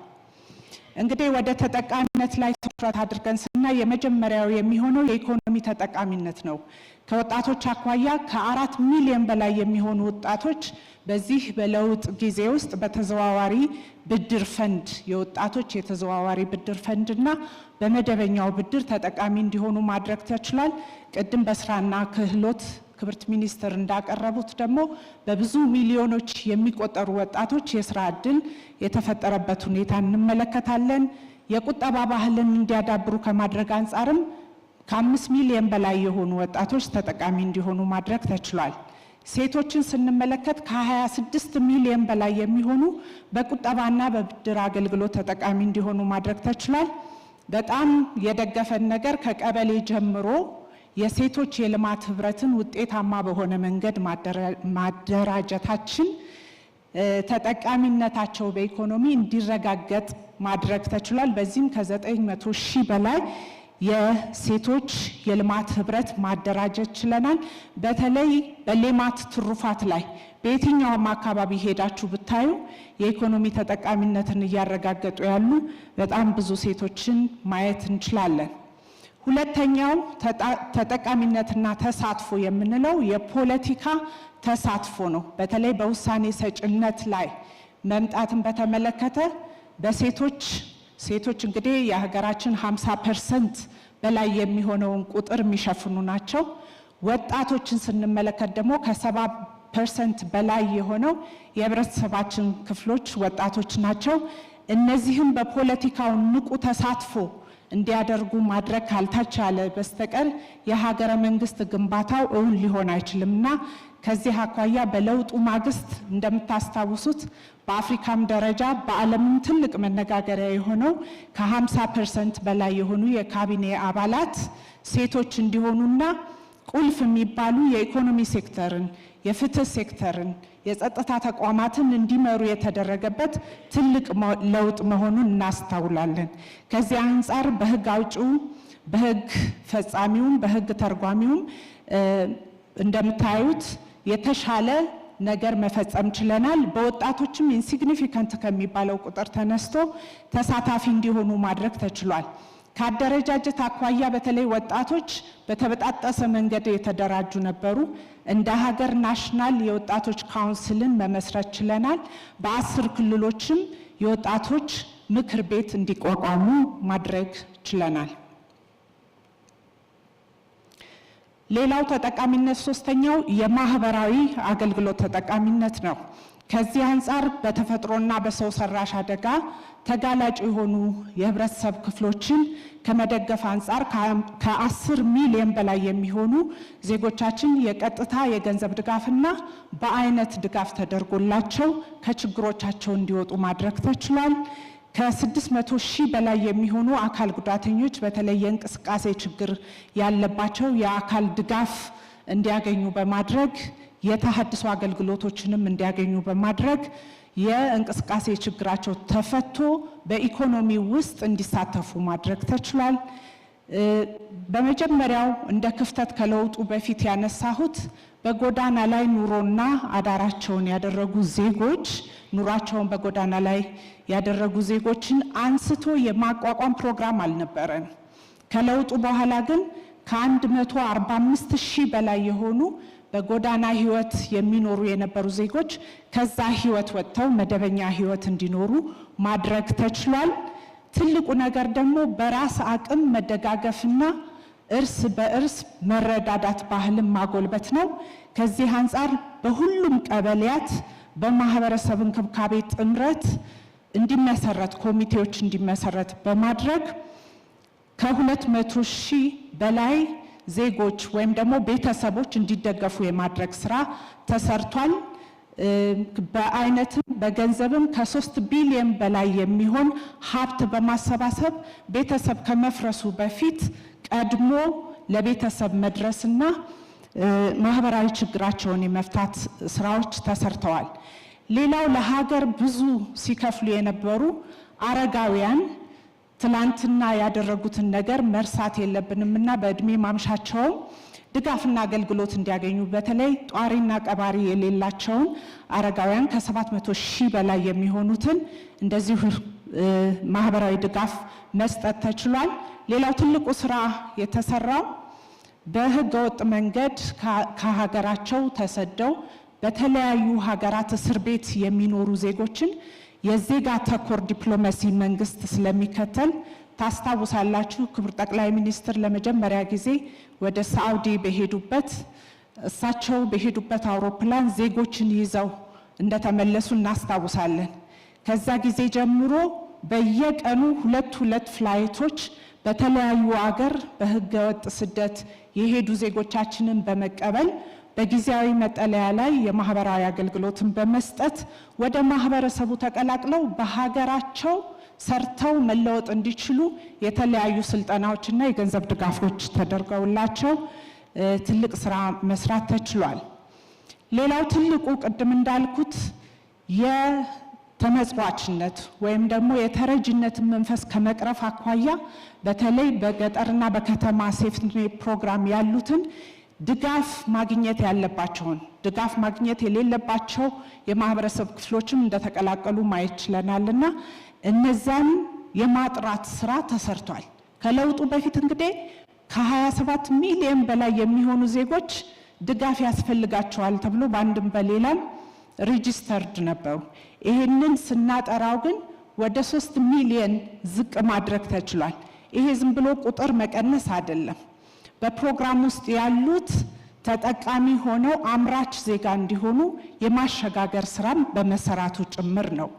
እንግዲህ ወደ ተጠቃሚነት ላይ ትኩረት አድርገን ስናይ የመጀመሪያው የሚሆነው የኢኮኖሚ ተጠቃሚነት ነው። ከወጣቶች አኳያ ከ4 ሚሊዮን በላይ የሚሆኑ ወጣቶች በዚህ በለውጥ ጊዜ ውስጥ በተዘዋዋሪ ብድር ፈንድ የወጣቶች የተዘዋዋሪ ብድር ፈንድና በመደበኛው ብድር ተጠቃሚ እንዲሆኑ ማድረግ ተችሏል። ቅድም በስራና ክህሎት ክብርት ሚኒስትር እንዳቀረቡት ደግሞ በብዙ ሚሊዮኖች የሚቆጠሩ ወጣቶች የስራ ዕድል የተፈጠረበት ሁኔታ እንመለከታለን። የቁጠባ ባህልን እንዲያዳብሩ ከማድረግ አንጻርም ከ5 ሚሊዮን በላይ የሆኑ ወጣቶች ተጠቃሚ እንዲሆኑ ማድረግ ተችሏል። ሴቶችን ስንመለከት ከ26 ሚሊዮን በላይ የሚሆኑ በቁጠባና በብድር አገልግሎት ተጠቃሚ እንዲሆኑ ማድረግ ተችሏል። በጣም የደገፈን ነገር ከቀበሌ ጀምሮ የሴቶች የልማት ህብረትን ውጤታማ በሆነ መንገድ ማደራጀታችን ተጠቃሚነታቸው በኢኮኖሚ እንዲረጋገጥ ማድረግ ተችሏል። በዚህም ከ900 ሺህ በላይ የሴቶች የልማት ህብረት ማደራጀት ችለናል። በተለይ በሌማት ትሩፋት ላይ በየትኛውም አካባቢ ሄዳችሁ ብታዩ የኢኮኖሚ ተጠቃሚነትን እያረጋገጡ ያሉ በጣም ብዙ ሴቶችን ማየት እንችላለን። ሁለተኛው ተጠቃሚነትና ተሳትፎ የምንለው የፖለቲካ ተሳትፎ ነው። በተለይ በውሳኔ ሰጭነት ላይ መምጣትን በተመለከተ ሴቶች እንግዲህ የሀገራችን 50% በላይ የሚሆነውን ቁጥር የሚሸፍኑ ናቸው። ወጣቶችን ስንመለከት ደግሞ ከ70% በላይ የሆነው የህብረተሰባችን ክፍሎች ወጣቶች ናቸው። እነዚህም በፖለቲካው ንቁ ተሳትፎ እንዲያደርጉ ማድረግ ካልተቻለ በስተቀር የሀገረ መንግስት ግንባታው እውን ሊሆን አይችልምና ከዚህ አኳያ በለውጡ ማግስት እንደምታስታውሱት በአፍሪካም ደረጃ በዓለምም ትልቅ መነጋገሪያ የሆነው ከ50% በላይ የሆኑ የካቢኔ አባላት ሴቶች እንዲሆኑና ቁልፍ የሚባሉ የኢኮኖሚ ሴክተርን፣ የፍትህ ሴክተርን፣ የጸጥታ ተቋማትን እንዲመሩ የተደረገበት ትልቅ ለውጥ መሆኑን እናስተውላለን። ከዚህ አንጻር በህግ አውጪው፣ በህግ ፈጻሚውም፣ በህግ ተርጓሚውም እንደምታዩት የተሻለ ነገር መፈጸም ችለናል። በወጣቶችም ኢንሲግኒፊካንት ከሚባለው ቁጥር ተነስቶ ተሳታፊ እንዲሆኑ ማድረግ ተችሏል። ከአደረጃጀት አኳያ በተለይ ወጣቶች በተበጣጠሰ መንገድ የተደራጁ ነበሩ። እንደ ሀገር ናሽናል የወጣቶች ካውንስልን መመስረት ችለናል። በ10 ክልሎችም የወጣቶች ምክር ቤት እንዲቋቋሙ ማድረግ ችለናል። ሌላው ተጠቃሚነት ሶስተኛው የማህበራዊ አገልግሎት ተጠቃሚነት ነው። ከዚህ አንጻር በተፈጥሮና በሰው ሰራሽ አደጋ ተጋላጭ የሆኑ የህብረተሰብ ክፍሎችን ከመደገፍ አንጻር ከ10 ሚሊዮን በላይ የሚሆኑ ዜጎቻችን የቀጥታ የገንዘብ ድጋፍና በአይነት ድጋፍ ተደርጎላቸው ከችግሮቻቸው እንዲወጡ ማድረግ ተችሏል። ከ600 ሺህ በላይ የሚሆኑ አካል ጉዳተኞች በተለይ የእንቅስቃሴ ችግር ያለባቸው የአካል ድጋፍ እንዲያገኙ በማድረግ የተሐድሶ አገልግሎቶችንም እንዲያገኙ በማድረግ የእንቅስቃሴ ችግራቸው ተፈቶ በኢኮኖሚ ውስጥ እንዲሳተፉ ማድረግ ተችሏል። በመጀመሪያው እንደ ክፍተት ከለውጡ በፊት ያነሳሁት በጎዳና ላይ ኑሮና አዳራቸውን ያደረጉ ዜጎች ኑሯቸውን በጎዳና ላይ ያደረጉ ዜጎችን አንስቶ የማቋቋም ፕሮግራም አልነበረን። ከለውጡ በኋላ ግን ከ145 ሺህ በላይ የሆኑ በጎዳና ህይወት የሚኖሩ የነበሩ ዜጎች ከዛ ህይወት ወጥተው መደበኛ ህይወት እንዲኖሩ ማድረግ ተችሏል። ትልቁ ነገር ደግሞ በራስ አቅም መደጋገፍና እርስ በእርስ መረዳዳት ባህልን ማጎልበት ነው። ከዚህ አንጻር በሁሉም ቀበሌያት በማህበረሰብ እንክብካቤ ጥምረት እንዲመሰረት ኮሚቴዎች እንዲመሰረት በማድረግ ከ200 ሺህ በላይ ዜጎች ወይም ደግሞ ቤተሰቦች እንዲደገፉ የማድረግ ስራ ተሰርቷል። በአይነትም በገንዘብም ከ3 ቢሊዮን በላይ የሚሆን ሀብት በማሰባሰብ ቤተሰብ ከመፍረሱ በፊት ቀድሞ ለቤተሰብ መድረስና ማህበራዊ ችግራቸውን የመፍታት ስራዎች ተሰርተዋል። ሌላው ለሀገር ብዙ ሲከፍሉ የነበሩ አረጋውያን ትላንትና ያደረጉትን ነገር መርሳት የለብንምና በእድሜ ማምሻቸውም ድጋፍና አገልግሎት እንዲያገኙ በተለይ ጧሪና ቀባሪ የሌላቸውን አረጋውያን ከ700 ሺህ በላይ የሚሆኑትን እንደዚሁ ማህበራዊ ድጋፍ መስጠት ተችሏል። ሌላው ትልቁ ስራ የተሰራው በህገ ወጥ መንገድ ከሀገራቸው ተሰደው በተለያዩ ሀገራት እስር ቤት የሚኖሩ ዜጎችን የዜጋ ተኮር ዲፕሎማሲ መንግስት ስለሚከተል ታስታውሳላችሁ። ክቡር ጠቅላይ ሚኒስትር ለመጀመሪያ ጊዜ ወደ ሳዑዲ በሄዱበት እሳቸው በሄዱበት አውሮፕላን ዜጎችን ይዘው እንደተመለሱ እናስታውሳለን። ከዛ ጊዜ ጀምሮ በየቀኑ ሁለት ፍላይቶች በተለያዩ አገር በህገ ወጥ ስደት የሄዱ ዜጎቻችንን በመቀበል በጊዜያዊ መጠለያ ላይ የማህበራዊ አገልግሎትን በመስጠት ወደ ማህበረሰቡ ተቀላቅለው በሀገራቸው ሰርተው መለወጥ እንዲችሉ የተለያዩ ስልጠናዎችና የገንዘብ ድጋፎች ተደርገውላቸው ትልቅ ስራ መስራት ተችሏል። ሌላው ትልቁ ቅድም እንዳልኩት የተመጽዋችነት ወይም ደግሞ የተረጅነት መንፈስ ከመቅረፍ አኳያ በተለይ በገጠርና በከተማ ሴፍትኔት ፕሮግራም ያሉትን ድጋፍ ማግኘት ያለባቸውን ድጋፍ ማግኘት የሌለባቸው የማህበረሰብ ክፍሎችም እንደተቀላቀሉ ማየት ችለናልና እነዛን የማጥራት ስራ ተሰርቷል። ከለውጡ በፊት እንግዲህ ከ27 ሚሊዮን በላይ የሚሆኑ ዜጎች ድጋፍ ያስፈልጋቸዋል ተብሎ በአንድም በሌላም ሬጂስተርድ ነበሩ። ይህንን ስናጠራው ግን ወደ 3 ሚሊዮን ዝቅ ማድረግ ተችሏል። ይሄ ዝም ብሎ ቁጥር መቀነስ አይደለም። በፕሮግራም ውስጥ ያሉት ተጠቃሚ ሆነው አምራች ዜጋ እንዲሆኑ የማሸጋገር ስራም በመሰራቱ ጭምር ነው።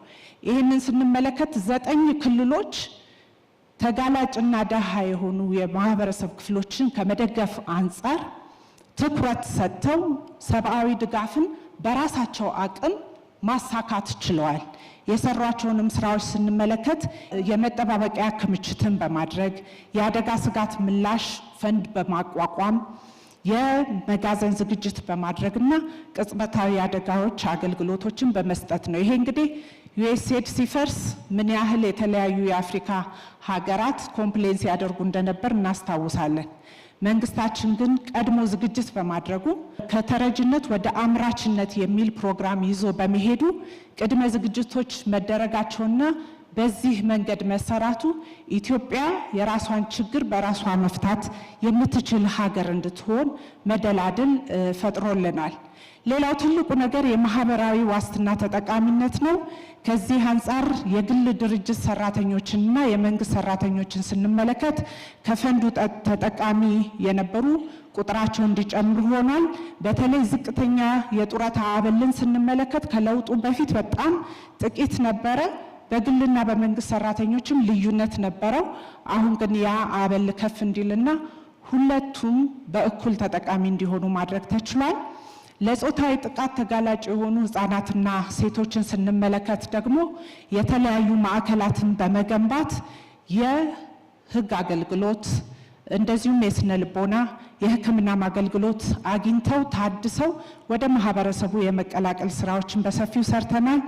ይህንን ስንመለከት 9 ክልሎች ተጋላጭና ደሃ የሆኑ የማህበረሰብ ክፍሎችን ከመደገፍ አንጻር ትኩረት ሰጥተው ሰብአዊ ድጋፍን በራሳቸው አቅም ማሳካት ችለዋል። የሰሯቸውንም ስራዎች ስንመለከት የመጠባበቂያ ክምችትን በማድረግ የአደጋ ስጋት ምላሽ ፈንድ በማቋቋም የመጋዘን ዝግጅት በማድረግና ቅጽበታዊ አደጋዎች አገልግሎቶችን በመስጠት ነው። ይሄ እንግዲህ ዩኤስኤድ ሲፈርስ ምን ያህል የተለያዩ የአፍሪካ ሀገራት ኮምፕሌንስ ያደርጉ እንደነበር እናስታውሳለን። መንግስታችን ግን ቀድሞ ዝግጅት በማድረጉ ከተረጅነት ወደ አምራችነት የሚል ፕሮግራም ይዞ በመሄዱ ቅድመ ዝግጅቶች መደረጋቸውና በዚህ መንገድ መሰራቱ ኢትዮጵያ የራሷን ችግር በራሷ መፍታት የምትችል ሀገር እንድትሆን መደላድል ፈጥሮልናል። ሌላው ትልቁ ነገር የማህበራዊ ዋስትና ተጠቃሚነት ነው። ከዚህ አንጻር የግል ድርጅት ሰራተኞችንና የመንግስት ሰራተኞችን ስንመለከት ከፈንዱ ተጠቃሚ የነበሩ ቁጥራቸው እንዲጨምር ሆኗል። በተለይ ዝቅተኛ የጡረታ አበልን ስንመለከት ከለውጡ በፊት በጣም ጥቂት ነበረ። በግልና በመንግስት ሰራተኞችም ልዩነት ነበረው። አሁን ግን ያ አበል ከፍ እንዲልና ሁለቱም በእኩል ተጠቃሚ እንዲሆኑ ማድረግ ተችሏል። ለጾታዊ ጥቃት ተጋላጭ የሆኑ ህፃናትና ሴቶችን ስንመለከት ደግሞ የተለያዩ ማዕከላትን በመገንባት የህግ አገልግሎት እንደዚሁም የስነ ልቦና የሕክምና አገልግሎት አግኝተው ታድሰው ወደ ማህበረሰቡ የመቀላቀል ስራዎችን በሰፊው ሰርተናል።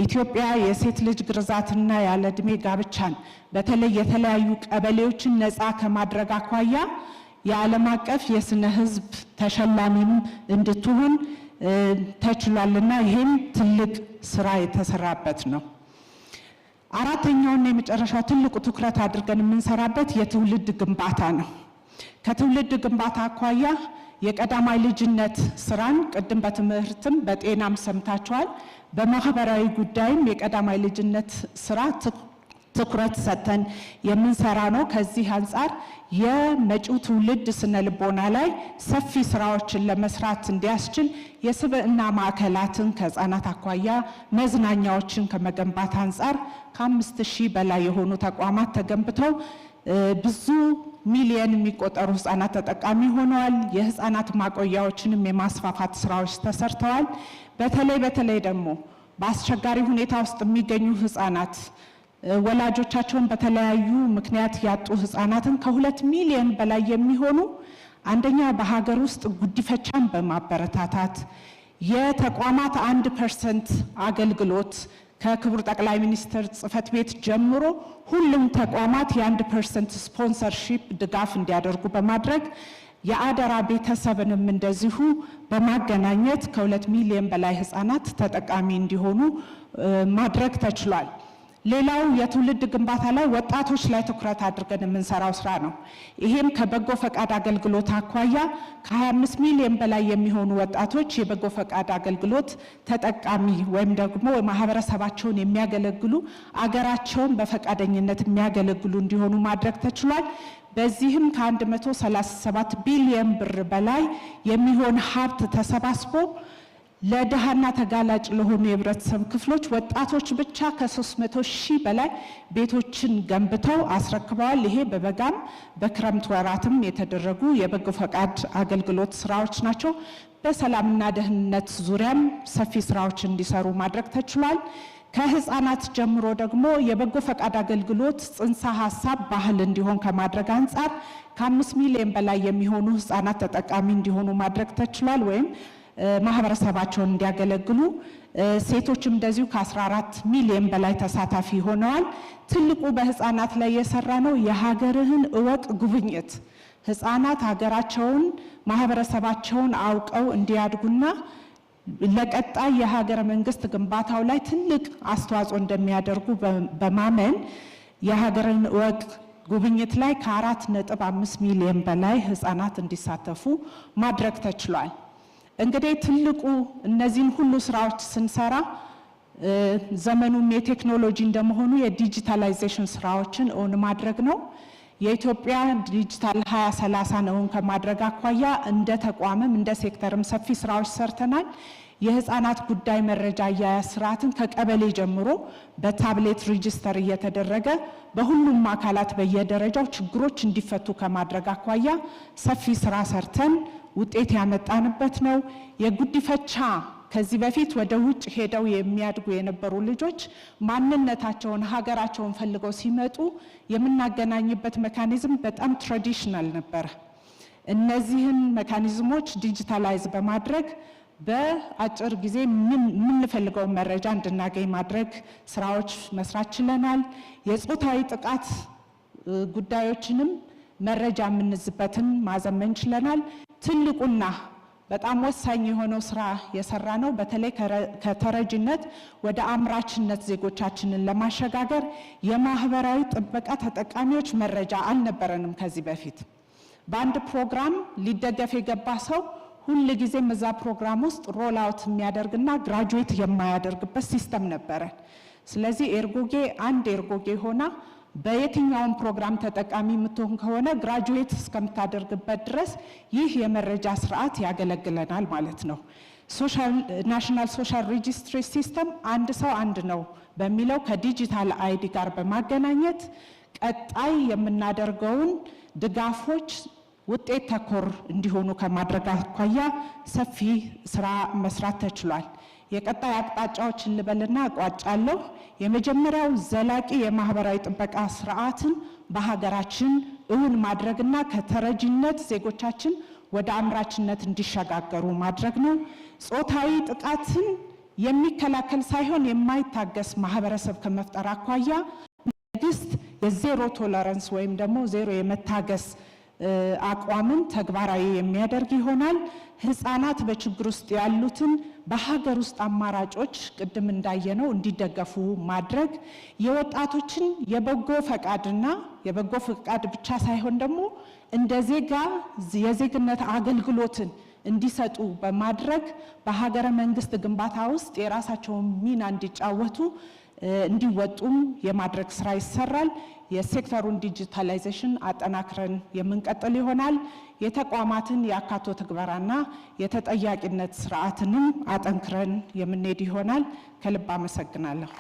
ኢትዮጵያ የሴት ልጅ ግርዛትና ያለ ዕድሜ ጋብቻን በተለይ የተለያዩ ቀበሌዎችን ነፃ ከማድረግ አኳያ የዓለም አቀፍ የስነ ህዝብ ተሸላሚም እንድትሆን ተችሏልና ይህም ትልቅ ስራ የተሰራበት ነው። አራተኛውና የመጨረሻው ትልቁ ትኩረት አድርገን የምንሰራበት የትውልድ ግንባታ ነው። ከትውልድ ግንባታ አኳያ የቀዳማይ ልጅነት ስራን ቅድም በትምህርትም በጤናም ሰምታችኋል። በማህበራዊ ጉዳይም የቀዳማይ ልጅነት ስራ ትኩረት ሰጥተን የምንሰራ ነው። ከዚህ አንጻር የመጪው ትውልድ ስነ ልቦና ላይ ሰፊ ስራዎችን ለመስራት እንዲያስችል የስብዕና ማዕከላትን ከህፃናት አኳያ መዝናኛዎችን ከመገንባት አንጻር ከ5000 በላይ የሆኑ ተቋማት ተገንብተው ብዙ ሚሊዮን የሚቆጠሩ ህፃናት ተጠቃሚ ሆነዋል። የህፃናት ማቆያዎችንም የማስፋፋት ስራዎች ተሰርተዋል። በተለይ ደግሞ በአስቸጋሪ ሁኔታ ውስጥ የሚገኙ ህፃናት ወላጆቻቸውን በተለያዩ ምክንያት ያጡ ህፃናትን ከ2 ሚሊዮን በላይ የሚሆኑ አንደኛ በሀገር ውስጥ ጉዲፈቻን በማበረታታት የተቋማት 1% አገልግሎት ከክቡር ጠቅላይ ሚኒስትር ጽሕፈት ቤት ጀምሮ ሁሉም ተቋማት የ1% ስፖንሰርሺፕ ድጋፍ እንዲያደርጉ በማድረግ የአደራ ቤተሰብንም እንደዚሁ በማገናኘት ከ2 ሚሊዮን በላይ ህፃናት ተጠቃሚ እንዲሆኑ ማድረግ ተችሏል። ሌላው የትውልድ ግንባታ ላይ ወጣቶች ላይ ትኩረት አድርገን የምንሰራው ስራ ነው። ይሄም ከበጎ ፈቃድ አገልግሎት አኳያ ከ25 ሚሊዮን በላይ የሚሆኑ ወጣቶች የበጎ ፈቃድ አገልግሎት ተጠቃሚ ወይም ደግሞ ማህበረሰባቸውን የሚያገለግሉ አገራቸውን በፈቃደኝነት የሚያገለግሉ እንዲሆኑ ማድረግ ተችሏል። በዚህም ከ137 ቢሊዮን ብር በላይ የሚሆን ሀብት ተሰባስቦ ለድሃና ተጋላጭ ለሆኑ የህብረተሰብ ክፍሎች ወጣቶች ብቻ ከ300,000 በላይ ቤቶችን ገንብተው አስረክበዋል። ይሄ በበጋም በክረምት ወራትም የተደረጉ የበጎ ፈቃድ አገልግሎት ስራዎች ናቸው። በሰላምና ደህንነት ዙሪያም ሰፊ ስራዎች እንዲሰሩ ማድረግ ተችሏል። ከህፃናት ጀምሮ ደግሞ የበጎ ፈቃድ አገልግሎት ጽንሰ ሀሳብ ባህል እንዲሆን ከማድረግ አንጻር ከ5 ሚሊዮን በላይ የሚሆኑ ህፃናት ተጠቃሚ እንዲሆኑ ማድረግ ተችሏል ወይም ማህበረሰባቸውን እንዲያገለግሉ። ሴቶችም እንደዚሁ ከ14 ሚሊዮን በላይ ተሳታፊ ሆነዋል። ትልቁ በህፃናት ላይ የሰራ ነው የሀገርህን እወቅ ጉብኝት። ህፃናት ሀገራቸውን ማህበረሰባቸውን አውቀው እንዲያድጉና ለቀጣይ የሀገረ መንግስት ግንባታው ላይ ትልቅ አስተዋጽኦ እንደሚያደርጉ በማመን የሀገርን እወቅ ጉብኝት ላይ ከ4.5 ሚሊዮን በላይ ህፃናት እንዲሳተፉ ማድረግ ተችሏል። እንግዲህ ትልቁ እነዚህን ሁሉ ስራዎች ስንሰራ ዘመኑም የቴክኖሎጂ እንደመሆኑ የዲጂታላይዜሽን ስራዎችን እውን ማድረግ ነው። የኢትዮጵያ ዲጂታል 2030 ነው ከማድረግ አኳያ እንደ ተቋምም እንደ ሴክተርም ሰፊ ስራዎች ሰርተናል። የህፃናት ጉዳይ መረጃ አያያዝ ስርዓትን ከቀበሌ ጀምሮ በታብሌት ሬጂስተር እየተደረገ በሁሉም አካላት በየደረጃው ችግሮች እንዲፈቱ ከማድረግ አኳያ ሰፊ ስራ ሰርተን ውጤት ያመጣንበት ነው። የጉዲፈቻ ከዚህ በፊት ወደ ውጭ ሄደው የሚያድጉ የነበሩ ልጆች ማንነታቸውን ሀገራቸውን ፈልገው ሲመጡ የምናገናኝበት ሜካኒዝም በጣም ትራዲሽናል ነበር። እነዚህን ሜካኒዝሞች ዲጂታላይዝ በማድረግ በአጭር ጊዜ የምንፈልገው መረጃ እንድናገኝ ማድረግ ስራዎች መስራት ችለናል። የጾታዊ ጥቃት ጉዳዮችንም መረጃ የምንዝበትን ማዘመን ችለናል። ትልቁና በጣም ወሳኝ የሆነው ስራ የሰራ ነው። በተለይ ከተረጂነት ወደ አምራችነት ዜጎቻችንን ለማሸጋገር የማህበራዊ ጥበቃ ተጠቃሚዎች መረጃ አልነበረንም ከዚህ በፊት። በአንድ ፕሮግራም ሊደገፍ የገባ ሰው ሁሉ ጊዜም እዛ ፕሮግራም ውስጥ ሮል አውት የሚያደርግና ግራጁዌት የማያደርግበት ሲስተም ነበረ። ስለዚህ ኤርጎጌ አንድ ኤርጎጌ ሆና በየትኛውም ፕሮግራም ተጠቃሚ የምትሆን ከሆነ ግራጁዌት እስከምታደርግበት ድረስ ይህ የመረጃ ስርዓት ያገለግለናል ማለት ነው። ናሽናል ሶሻል ሬጂስትሪ ሲስተም አንድ ሰው አንድ ነው በሚለው ከዲጂታል አይዲ ጋር በማገናኘት ቀጣይ የምናደርገውን ድጋፎች ውጤት ተኮር እንዲሆኑ ከማድረግ አኳያ ሰፊ ስራ መስራት ተችሏል። የቀጣይ አቅጣጫዎችን ልበልና አቋጫለሁ። የመጀመሪያው ዘላቂ የማህበራዊ ጥበቃ ስርዓትን በሀገራችን እውን ማድረግና ከተረጂነት ዜጎቻችን ወደ አምራችነት እንዲሸጋገሩ ማድረግ ነው። ጾታዊ ጥቃትን የሚከላከል ሳይሆን የማይታገስ ማህበረሰብ ከመፍጠር አኳያ መንግስት የዜሮ ቶለረንስ ወይም ደግሞ ዜሮ የመታገስ አቋምን ተግባራዊ የሚያደርግ ይሆናል። ህፃናት በችግር ውስጥ ያሉትን በሀገር ውስጥ አማራጮች ቅድም እንዳየነው እንዲደገፉ ማድረግ፣ የወጣቶችን የበጎ ፈቃድና የበጎ ፈቃድ ብቻ ሳይሆን ደግሞ እንደ ዜጋ የዜግነት አገልግሎትን እንዲሰጡ በማድረግ በሀገረ መንግስት ግንባታ ውስጥ የራሳቸውን ሚና እንዲጫወቱ እንዲወጡም የማድረግ ስራ ይሰራል። የሴክተሩን ዲጂታላይዜሽን አጠናክረን የምንቀጥል ይሆናል። የተቋማትን የአካቶ ትግበራና የተጠያቂነት ስርዓትንም አጠንክረን የምንሄድ ይሆናል። ከልብ አመሰግናለሁ።